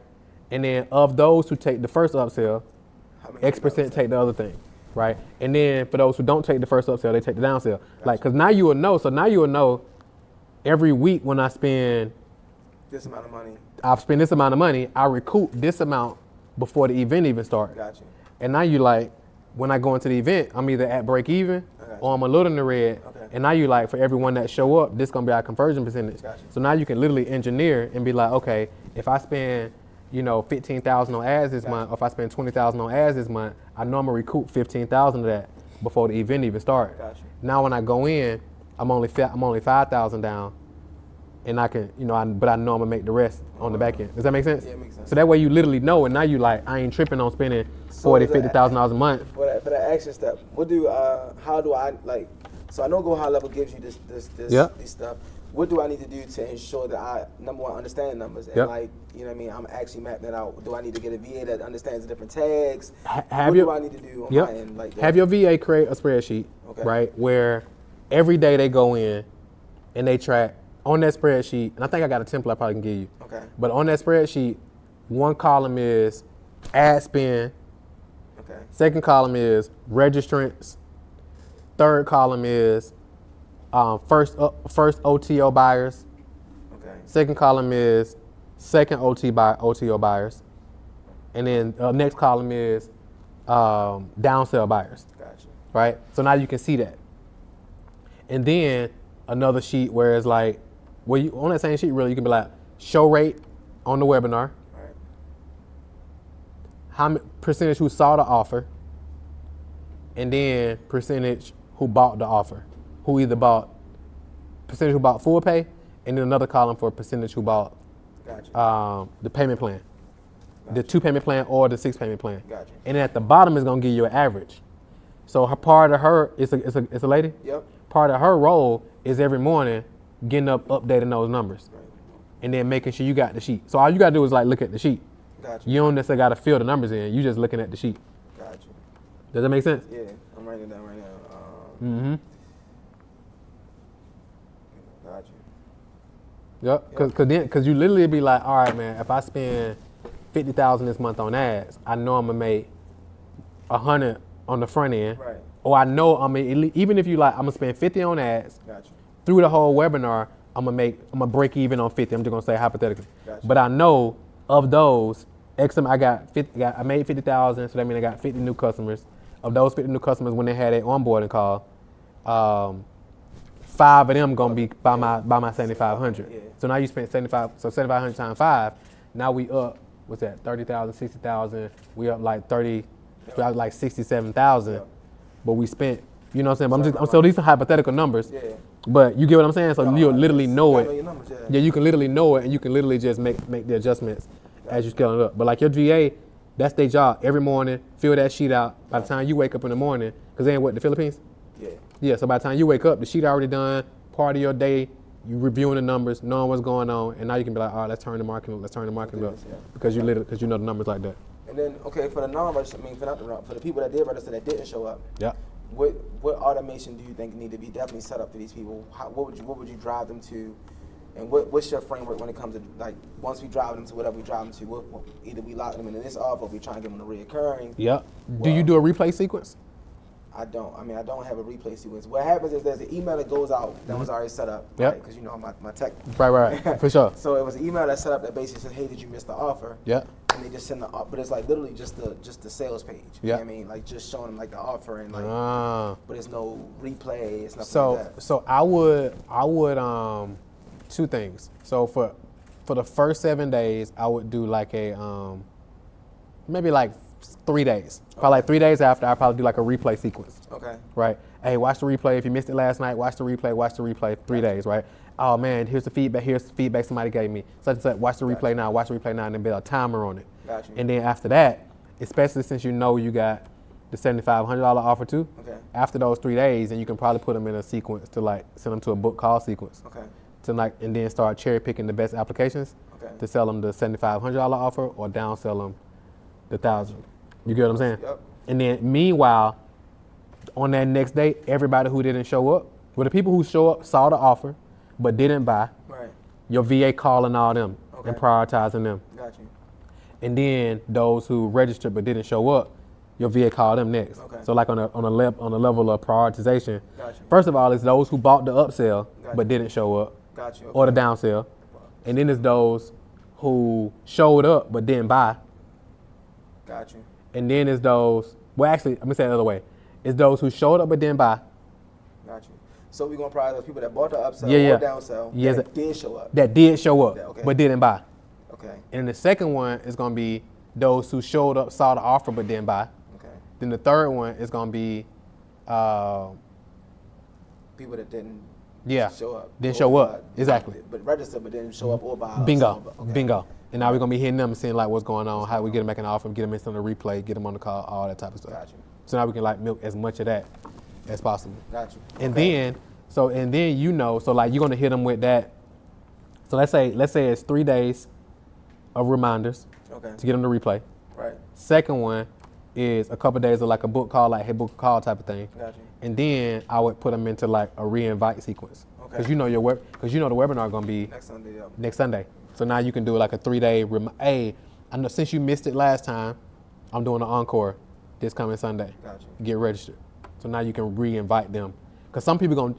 And then of those who take the first upsell,
How many
X% take the other thing, right? And then for those who don't take the first upsell, they take the downsell. Like, cause now you will know. So now you will know every week when I spend
this amount of money.
I've spent this amount of money, I recoup this amount before the event even starts.
Gotcha.
And now you like, when I go into the event, I'm either at break even or I'm a little in the red.
Okay.
And now you like, for everyone that show up, this gonna be our conversion percentage.
Gotcha.
So now you can literally engineer and be like, okay, if I spend, 15,000 on ads this month, or if I spend 20,000 on ads this month, I know I'm gonna recoup 15,000 of that before the event even starts.
Gotcha.
Now when I go in, I'm only 5,000 down. and I can, but I know I'm gonna make the rest on the back end. Does that make sense?
Yeah, it makes sense.
So that way you literally know, and now you like, I ain't tripping on spending $40,000-$50,000 a month.
For that action step, how do I like? So I know Go High Level gives you this stuff. What do I need to do to ensure that I, number one, understand numbers and like, you know what I mean, I'm actually mapping it out. Do I need to get a VA that understands the different tags? What do I need to do on my end? Like that?
Have your VA create a spreadsheet, right, where every day they go in and they track on that spreadsheet, and I think I got a template I probably can give you.
Okay.
But on that spreadsheet, one column is ad spend.
Okay.
Second column is registrants. Third column is first OTO buyers.
Okay.
Second column is second OTO buyers. And then next column is downsell buyers.
Gotcha.
Right? So now you can see that. And then another sheet where it's like, on that same sheet, really, you can be like, show rate on the webinar.
Right.
How many percentage who saw the offer. And then percentage who bought the offer. Percentage who bought full pay, and then another column for percentage who bought the payment plan. The 2 payment plan or the 6 payment plan.
Gotcha.
And then at the bottom is gonna give you an average. So part of her, it's a lady?
Yep.
Part of her role is every morning getting up, updating those numbers.
Right.
And then making sure you got the sheet. So all you gotta do is like look at the sheet.
Gotcha.
You don't necessarily gotta fill the numbers in, you just looking at the sheet.
Gotcha.
Does that make sense?
Yeah, I'm writing it down right now.
Mm-hmm.
Gotcha.
Yep, cause you literally be like, all right, man, if I spend $50,000 this month on ads, I know I'm gonna make $100 on the front end.
Right.
Or I know even if you like, I'm gonna spend 50 on ads.
Gotcha.
Through the whole webinar, I'm gonna break even on 50. I'm just gonna say hypothetically.
Gotcha.
But I know of those, I made 50,000, so that means I got 50 new customers. Of those 50 new customers, when they had their onboarding call, 5 of them gonna be by my 7,500.
Yeah.
So now you spent 7,500 times 5. Now we up, what's that? 30,000, 60,000. We up like 30, like 67,000.
Yep.
But we spent, you know what I'm saying? So these are hypothetical numbers.
Yeah.
But you get what I'm saying? So you'll literally know it.
Know your numbers,
Yeah, you can literally know it, and you can literally just make the adjustments as you scale it up. But like your GA, that's their job. Every morning, fill that sheet out. By the time you wake up in the morning, because they ain't what, the Philippines?
Yeah.
Yeah, so by the time you wake up, the sheet already done, part of your day, you reviewing the numbers, knowing what's going on, and now you can be like, all right, let's turn the marketing up, because you know the numbers like that.
And then, okay, for the non-registered, for the people that did register that didn't show up,
Yeah.
what automation do you think need to be definitely set up for these people? What would you drive them to? And what's your framework when it comes to, like, once we drive them to whatever we drive them to, either we lock them into this off or we try and give them a reoccurring?
Yeah. Do you do a replay sequence?
I don't. I mean, I don't have a replay sequence. What happens is there's an email that goes out that was already set up.
Yep.
Because you know my tech.
Right, for sure.
So it was an email that's set up that basically says, hey, did you miss the offer?
Yeah.
And they just send but it's like literally just the sales page. You know what I mean? Like just showing them like the offer and like, but there's no replay. It's nothing like that.
So I would 2 things. So for the first 7 days, I would do like a maybe like 3 days. Probably like 3 days after, I'd probably do like a replay sequence.
Okay.
Right. Hey, watch the replay. If you missed it last night, watch the replay. 3 days, right? Oh man, here's the feedback somebody gave me. Such and such, watch the replay now, and then build a timer on it.
Gotcha.
And then after that, especially since you know you got the $7,500 offer too,
Okay.
after those 3 days, then you can probably put them in a sequence to like send them to a book call sequence.
Okay.
To like, and then start cherry picking the best applications to sell them the $7,500 offer or downsell them the 1,000. You get what I'm saying?
Yep.
And then meanwhile, on that next day, everybody who didn't show up, well, the people who show up saw the offer but didn't buy.
Right.
Your VA calling all them and prioritizing them.
Got you.
And then those who registered but didn't show up, your VA called them next.
Okay.
So like on a level of prioritization.
Got you.
First of all, it's those who bought the upsell
Got
but
you.
didn't show up.
Got you. Okay.
Or the downsell. And then it's those who showed up but didn't buy.
Got you.
And then it's those, well actually, let me say it another way. It's those who showed up but didn't buy.
Got you. So we're going to prioritize those people that bought the upsell
Yeah.
or downsell that did show up.
That did show up
Okay.
but didn't buy.
Okay.
And the second one is going to be those who showed up, saw the offer but didn't buy.
Okay.
Then the third one is going to be
People that didn't
Yeah.
Show up.
Then
or
show up. Exactly.
But register, but then show up or buy.
Bingo.
Okay.
Bingo. And now we're gonna be hitting them and seeing like what's going on, how we get them back in the offer, get them in on the replay, get them on the call, all that type of stuff.
Gotcha.
So now we can like milk as much of that as possible.
Gotcha.
And
Okay.
then so like you're gonna hit them with that. So let's say it's 3 days of reminders
Okay.
to get them to replay.
Right.
Second one is a couple days of like a book call, like hey book a call type of thing.
Gotcha.
And then I would put them into like a re-invite sequence.
Okay.
Because you know the webinar gonna be
Next Sunday.
So now you can do like a 3-day. Hey, I know since you missed it last time, I'm doing an encore this coming Sunday.
Gotcha.
Get registered. So now you can re-invite them. Cause some people gonna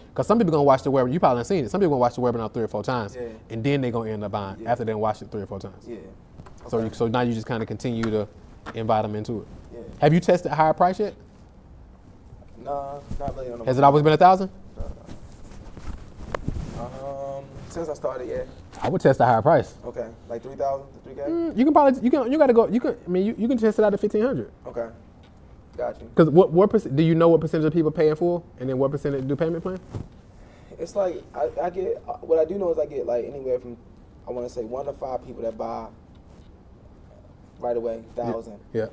watch the webinar. You probably done seen it. Some people gonna watch the webinar 3 or 4 times,
Yeah.
and then they gonna end up buying after they watch it 3 or 4 times.
Yeah.
So now you just kind of continue to invite them into it.
Yeah.
Have you tested higher price yet?
Nah, not really.
Has it always been 1,000?
Since I started, yeah.
I would test a higher price.
Okay, like 3,000 to 3K.
You can test it out at 1,500.
Okay, got you.
Because what do you know what percentage of people pay in full, and then what percentage do payment plan?
It's like I get what I do know is I get like anywhere from I want to say 1 to 5 people that buy right away 1,000.
Yeah.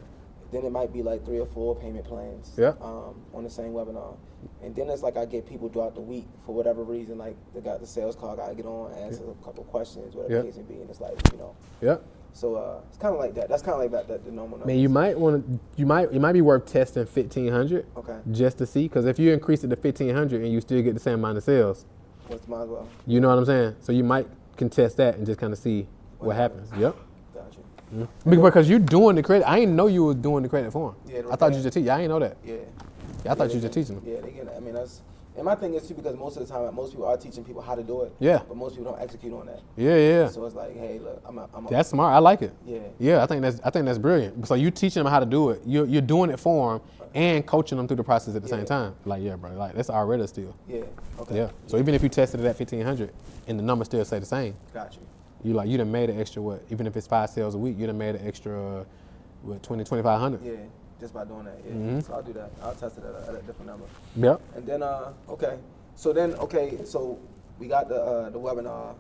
Then it might be like 3 or 4 payment plans.
Yeah.
On the same webinar, and then it's like I get people throughout the week for whatever reason, like they got the sales call, got to get on, answer a couple questions, whatever the case may be, and it's like
Yeah.
So it's kind of like that. That's kind of like that the normal numbers.
Man, it might be worth testing 1,500.
Okay.
Just to see, because if you increase it to 1,500 and you still get the same amount of sales,
Might as well.
you know what I'm saying? So you might contest that and just kind of see what happens. Yep.
Gotcha.
Because you doing the credit. I didn't know you was doing the credit for them.
Yeah,
I thought you just teach. I didn't know that.
Yeah.
I thought you were just teaching them.
Yeah, they get it. I mean, that's. And my thing is too, because most of the time, most people are teaching people how to do it.
Yeah.
But most people don't execute on that.
Yeah.
So it's like, hey, look, I'm a
That's smart. I like it.
Yeah.
Yeah, I think that's brilliant. So you teaching them how to do it. You're doing it for them and coaching them through the process at the same time. Like, yeah, bro. Like that's already still.
Yeah. Okay.
Yeah. So even if you tested it at 1,500 and the numbers still say the same,
Got you.
you done made an extra what? Even if it's 5 sales a week, you done made an extra what 2,500.
Yeah. Just by doing that. Yeah.
Mm-hmm.
So I'll do that. I'll test it at a different number.
Yep.
And then okay. So we got the webinar.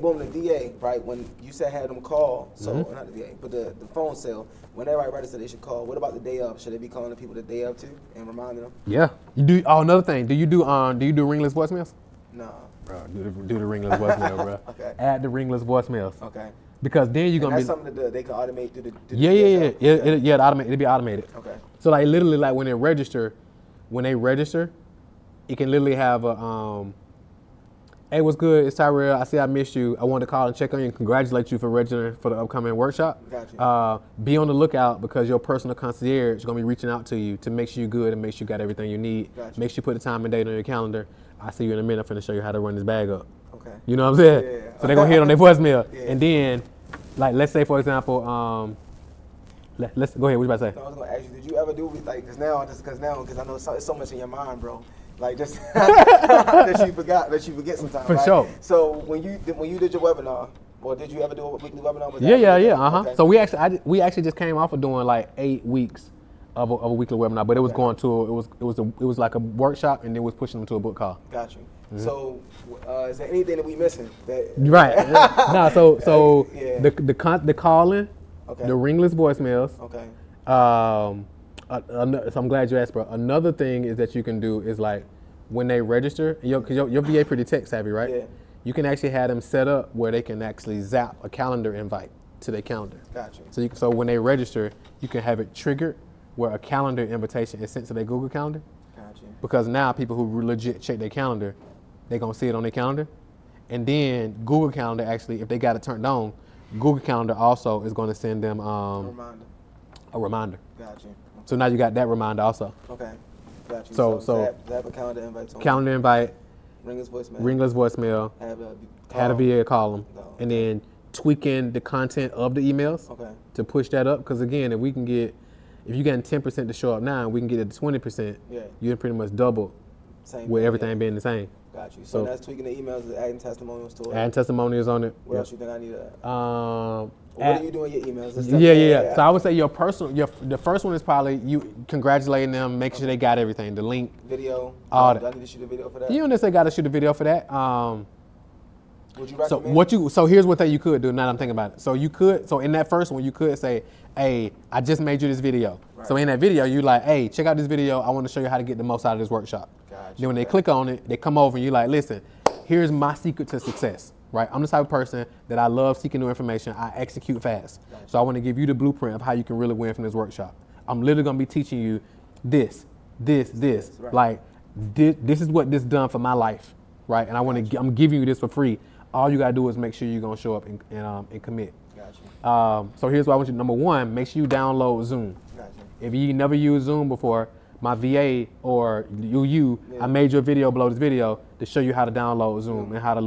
Boom, the DA, right? When you said had them call, so not the DA, but the phone sale. When everybody registered, they should call. What about the day of? Should they be calling the people the day of too and reminding them?
Yeah. You do. Oh, another thing. Do you do ringless voicemails?
No.
Bro, do the ringless voicemail, bro.
Okay.
Add the ringless voicemails.
Okay.
Because then you're gonna
That's
be.
something that they can automate through the.
Yeah. It'll be automated.
Okay.
So like literally like when they register, it can literally have a hey, what's good? It's Tyrell. I see I missed you. I wanted to call and check on you and congratulate you for registering for the upcoming workshop.
Gotcha.
Be on the lookout because your personal concierge is gonna be reaching out to you to make sure you're good and make sure you got everything you need.
Gotcha.
Make sure you put the time and date on your calendar. I'll see you in a minute. I'm finna show you how to run this bag up.
Okay.
You know what I'm saying?
Yeah.
So they're gonna hit on their voicemail.
Yeah.
And then, like, let's say for example, let's go ahead. What you about to say?
No, I was gonna ask you, did you ever do like because I know it's so much in your mind, bro. Like just that you forget sometimes.
For
right?
sure.
So when you did your webinar, or did you ever do a weekly webinar? Was that-
Yeah.
Okay.
So we actually just came off of doing like 8 weeks of a weekly webinar, but it was going to it was like a workshop and then was pushing them to a book call.
Got you. So is there anything that we missing?
Right. No. So
Yeah.
the calling,
Okay.
the ringless voicemails.
Okay.
So I'm glad you asked, bro. Another thing is that you can do is like when they register, because your VA pretty tech savvy, right?
Yeah.
You can actually have them set up where they can actually zap a calendar invite to their calendar.
Got you.
So when they register, you can have it triggered where a calendar invitation is sent to their Google Calendar.
Got you.
Because now people who legit check their calendar, they're gonna see it on their calendar. And then Google Calendar actually, if they got it turned on, Google Calendar also is gonna send them
Reminder.
a reminder.
Got you.
So now you got that reminder also.
Okay. Got you.
So
zap a calendar invite.
calendar invite,
Ringless voicemail.
ringless voicemail, had a VA call them, and then tweaking the content of the emails
Okay.
to push that up. Because again, if you're getting 10% to show up now, and we can get it to 20%,
Yeah.
you're pretty much double
Same
with
thing,
everything
yeah.
being the same.
Got you. So
So-
that's tweaking the emails, adding testimonials to it.
Adding testimonials on it.
What
Yep.
else you think I need to add? What are you doing your emails? And stuff?
Yeah. So I would say your personal, the first one is probably you congratulating them, making sure they got everything, the link,
video.
all
Do
that.
I need to shoot a video for that?
You don't necessarily got to shoot a video for that.
Would you recommend?
So here's what you could do. Now that I'm thinking about it. So in that first one, you could say, hey, I just made you this video. Right. So in that video, you like, hey, check out this video. I want to show you how to get the most out of this workshop. Gotcha. Then when they click on it, they come over and you like, listen, here's my secret to success. Right, I'm the type of person that I love seeking new information. I execute fast. Gotcha. So I want to give you the blueprint of how you can really win from this workshop. I'm literally going to be teaching you this. Right. Like this is what this done for my life, right? And I'm giving you this for free. All you got to do is make sure you're going to show up and commit. Gotcha. So here's what I want you to do. Number one, make sure you download Zoom. Gotcha. If you never used Zoom before, my VA or I made your video below this video to show you how to download Zoom and how to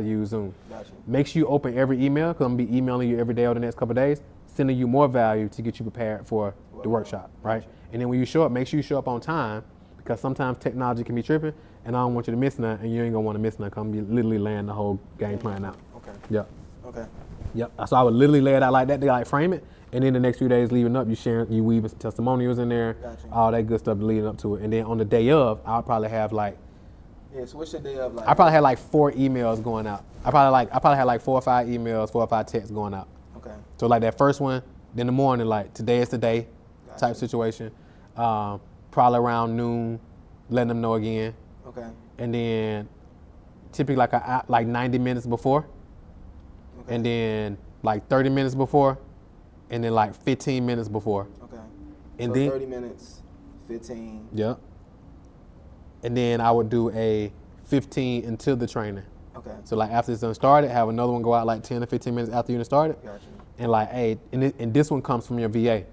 use Zoom. Gotcha. Make sure you open every email because I'm going to be emailing you every day over the next couple of days, sending you more value to get you prepared for the workshop, right? Gotcha. And then when you show up, make sure you show up on time because sometimes technology can be tripping and I don't want you to miss nothing and you ain't going to want to miss nothing. I'm going to be literally laying the whole game plan out. Okay. Yep. Okay. Yep. So I would literally lay it out like that. They like frame it. And then the next few days leading up, you weaving some testimonials in there, gotcha. All that good stuff leading up to it. And then on the day of, I'll probably have like,
so what's your day of like?
I probably had like 4 emails going out. I probably had like 4 or 5 emails, 4 or 5 texts going out. Okay. So like that first one, then in the morning, like today is the day, gotcha. Type situation. Probably around noon, letting them know again. Okay. And then typically like 90 minutes before, okay. And then like 30 minutes before. And then like 15 minutes before. Okay. And
so
then
30 minutes, 15.
Yeah. And then I would do a 15 until the training. Okay. So like after it's done started, have another one go out like 10 or 15 minutes after you done started. Gotcha. And like, hey, and this one comes from your VA.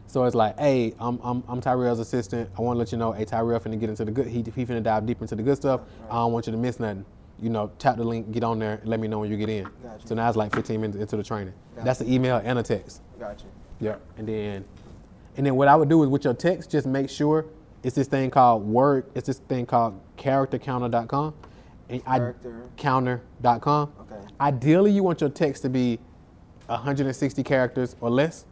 So it's like, hey, I'm Tyrell's assistant. I want to let you know, hey, Tyrell finna get into the good. He finna dive deep into the good stuff. Right. I don't want you to miss nothing. You know, tap the link, get on there, and let me know when you get in. Gotcha. So now it's like 15 minutes into the training. Gotcha. That's an email and a text. Gotcha. Yeah. And then what I would do is with your text, just make sure it's this thing called charactercounter.com. And counter.com. Okay. Ideally, you want your text to be 160 characters or less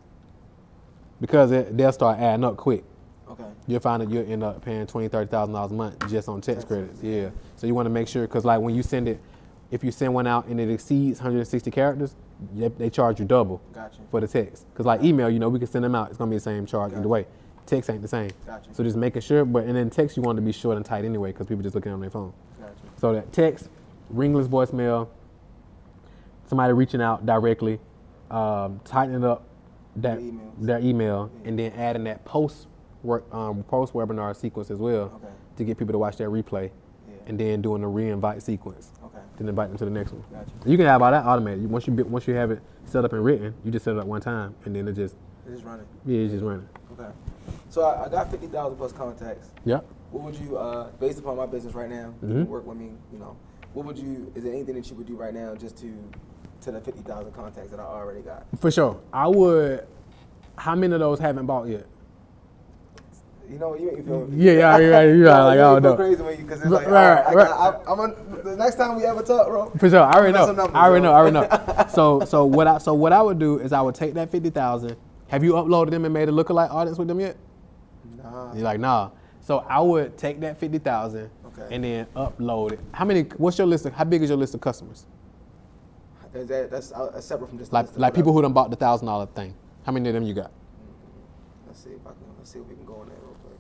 because they'll start adding up quick. Okay. You'll find that you'll end up paying $20,000, $30,000 a month just on text credits. Yeah. So you want to make sure, because like when you send it, if you send one out and it exceeds 160 characters, they charge you double. Gotcha. For the text. Because like email, we can send them out. It's going to be the same charge either way. Text ain't the same. Gotcha. So just making sure, and then text you want to be short and tight anyway because people just looking on their phone. Gotcha. So that text, ringless voicemail, somebody reaching out directly, tightening up their email, and then adding that post webinar sequence as well, okay. To get people to watch that replay, and then doing the re-invite sequence, okay. Then invite them to the next one. Gotcha. You can have all that automated. Once you have it set up and written, you just set it up one time, and then it's just running. Yeah, it's just running. Okay.
So I got 50,000 plus contacts.
Yep.
What would you, based upon my business right now, you can work with me, is there anything that you would do right now just to the 50,000 contacts that I already got?
For sure. I would. How many of those haven't bought yet?
You make me feel.
Yeah, you're right. Like I don't know.
Crazy when because it's like, right. I'm on the next time we ever talk, bro.
For sure, I already know. So what I would do is I would take that 50,000. Have you uploaded them and made a lookalike audience with them yet? Nah. You're like, nah. So I would take that 50,000 and then upload it. What's your list? How big is your list of customers?
That's separate from just
like people who done bought the $1,000 thing. How many of them you got?
Let's see if we can go on there real quick.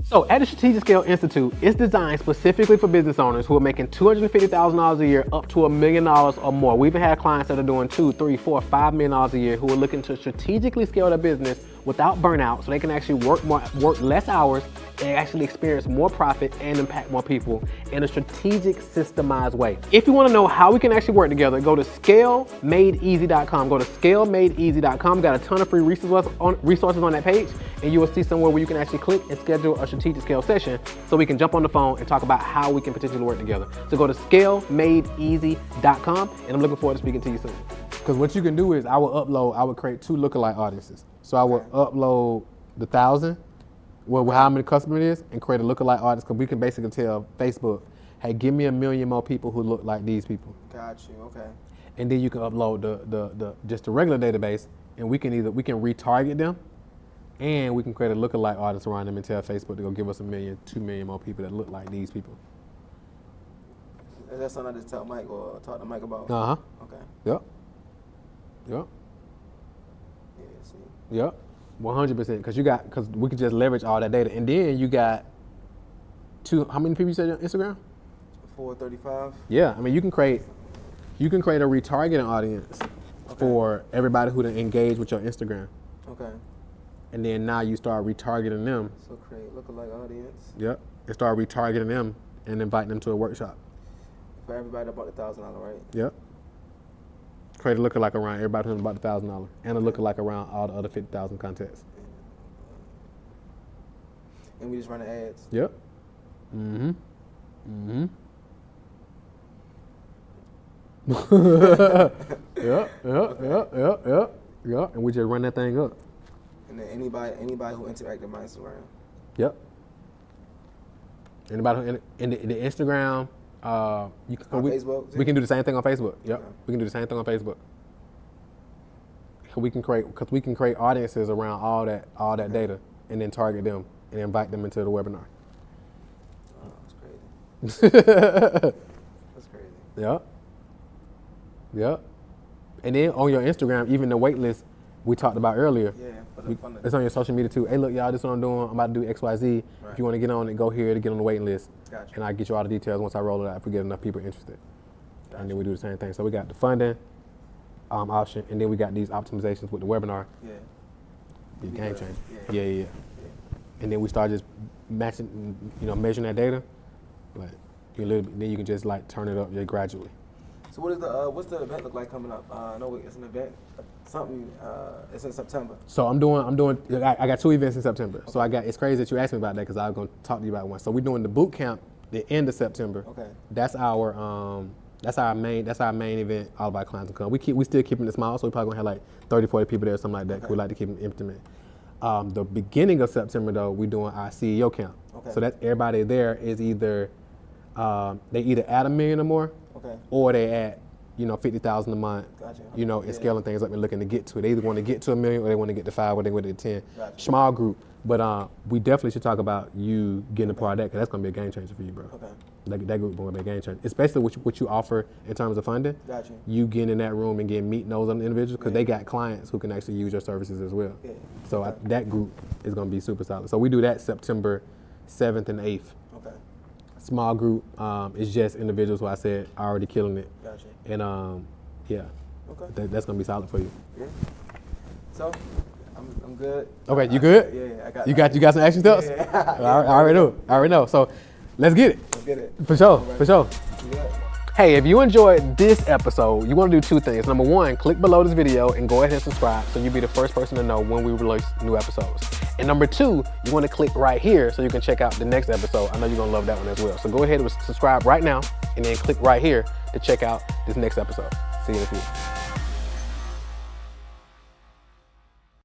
So at the Strategic Scale Institute, it's designed specifically for business owners who are making $250,000 a year up to $1 million or more. We even had clients that are doing $2, $3, $4, $5 million a year who are looking to strategically scale their business without burnout so they can actually work less hours and actually experience more profit and impact more people in a strategic, systemized way. If you want to know how we can actually work together, go to scalemadeeasy.com. Go to scalemadeeasy.com. Got a ton of free resources on that page, and you will see somewhere where you can actually click and schedule a strategic scale session so we can jump on the phone and talk about how we can potentially work together. So go to scalemadeeasy.com, and I'm looking forward to speaking to you soon. Because what you can do is I would create 2 lookalike audiences. So I would upload the 1,000, how many customers it is, and create a lookalike audience because we can basically tell Facebook, hey, give me 1 million more people who look like these people.
Got you, okay.
and then you can upload the just the regular database, and we can retarget them, and we can create a lookalike audience around them and tell Facebook to go give us 1 million, 2 million more people that look like these people.
Is that something I just tell Mike or talk to Mike about?
Uh-huh.
Okay.
Yep. Yep.
Yeah, see.
Yep. 100%. Because we can just leverage all that data. And then you got how many people you said on Instagram?
435.
Yeah. I mean, you can create a retargeting audience for everybody who done engage with your Instagram.
Okay.
And then now you start retargeting them.
So create lookalike audience.
Yep. And start retargeting them and inviting them to a workshop.
For everybody that bought the $1,000, right?
Yep. Create a lookalike around everybody who's bought the $1,000 and a lookalike around all the other 50,000 contests.
And we just run the ads.
Yep. Mm-hmm. Mm-hmm. Yep. And we just run that thing up.
And then anybody who interacted with my Instagram.
Yep. Anybody who in the Instagram,
Facebook.
We can do the same thing on Facebook. Yep.
Okay.
We can do the same thing on Facebook. We can create audiences around all that data and then target them and invite them into the webinar.
Oh, that's crazy. That's crazy.
Yep. Yep. And then on your Instagram, even the wait list we talked about earlier.
Yeah, for the fun of
it's on your social media too. Hey, look, y'all, this is what I'm doing. I'm about to do XYZ.
Right.
If you want to get on it, go here to get on the waiting list.
Gotcha.
And I'll get you all the details once I roll it out if we get enough people interested.
Gotcha.
And then we do the same thing. So we got the funding option, and then we got these optimizations with the webinar.
Yeah.
Be a game changer.
Yeah.
Yeah. And then we start just matching, measuring that data. Like, then you can just like turn it up gradually.
So what's the event look like coming up? I know it's an event, something. It's in September.
So I got 2 events in September. Okay. So it's crazy that you asked me about that because I was going to talk to you about one. So we're doing the boot camp the end of September.
Okay.
That's our main event. All of our clients will come. We still keeping it small, so we're probably gonna have like 30, 40 people there, something like that. Okay. We like to keep them intimate. The beginning of September though, we're doing our CEO camp. Okay. So that's everybody there is either they either add $1 million or more. Okay. Or they add, 50,000 a month. Gotcha. And scaling things up and looking to get to it. They either want to get to $1 million or they want to get to 5 or they want to get to 10. Gotcha. Small group. But we definitely should talk about you getting a part of that because that's going to be a game changer for you, bro. Okay. That group is going to be a game changer. Especially what you offer in terms of funding. Gotcha. You getting in that room and meeting those other individuals because they got clients who can actually use your services as well. Yeah. So that group is going to be super solid. So we do that September 7th and 8th. Okay. Small group is just individuals who I said are already killing it. Gotcha. And yeah. Okay. That's going to be solid for you. Yeah. So I'm good. Okay, you good?
Yeah, I got.
You got some action steps? Yeah. I already know. So let's get it.
Let's get it.
For sure. Yeah. Hey, if you enjoyed this episode, you want to do 2 things. Number 1, click below this video and go ahead and subscribe so you'll be the first person to know when we release new episodes. And number 2, you want to click right here so you can check out the next episode. I know you're going to love that one as well. So go ahead and subscribe right now and then click right here to check out this next episode. See you in a few.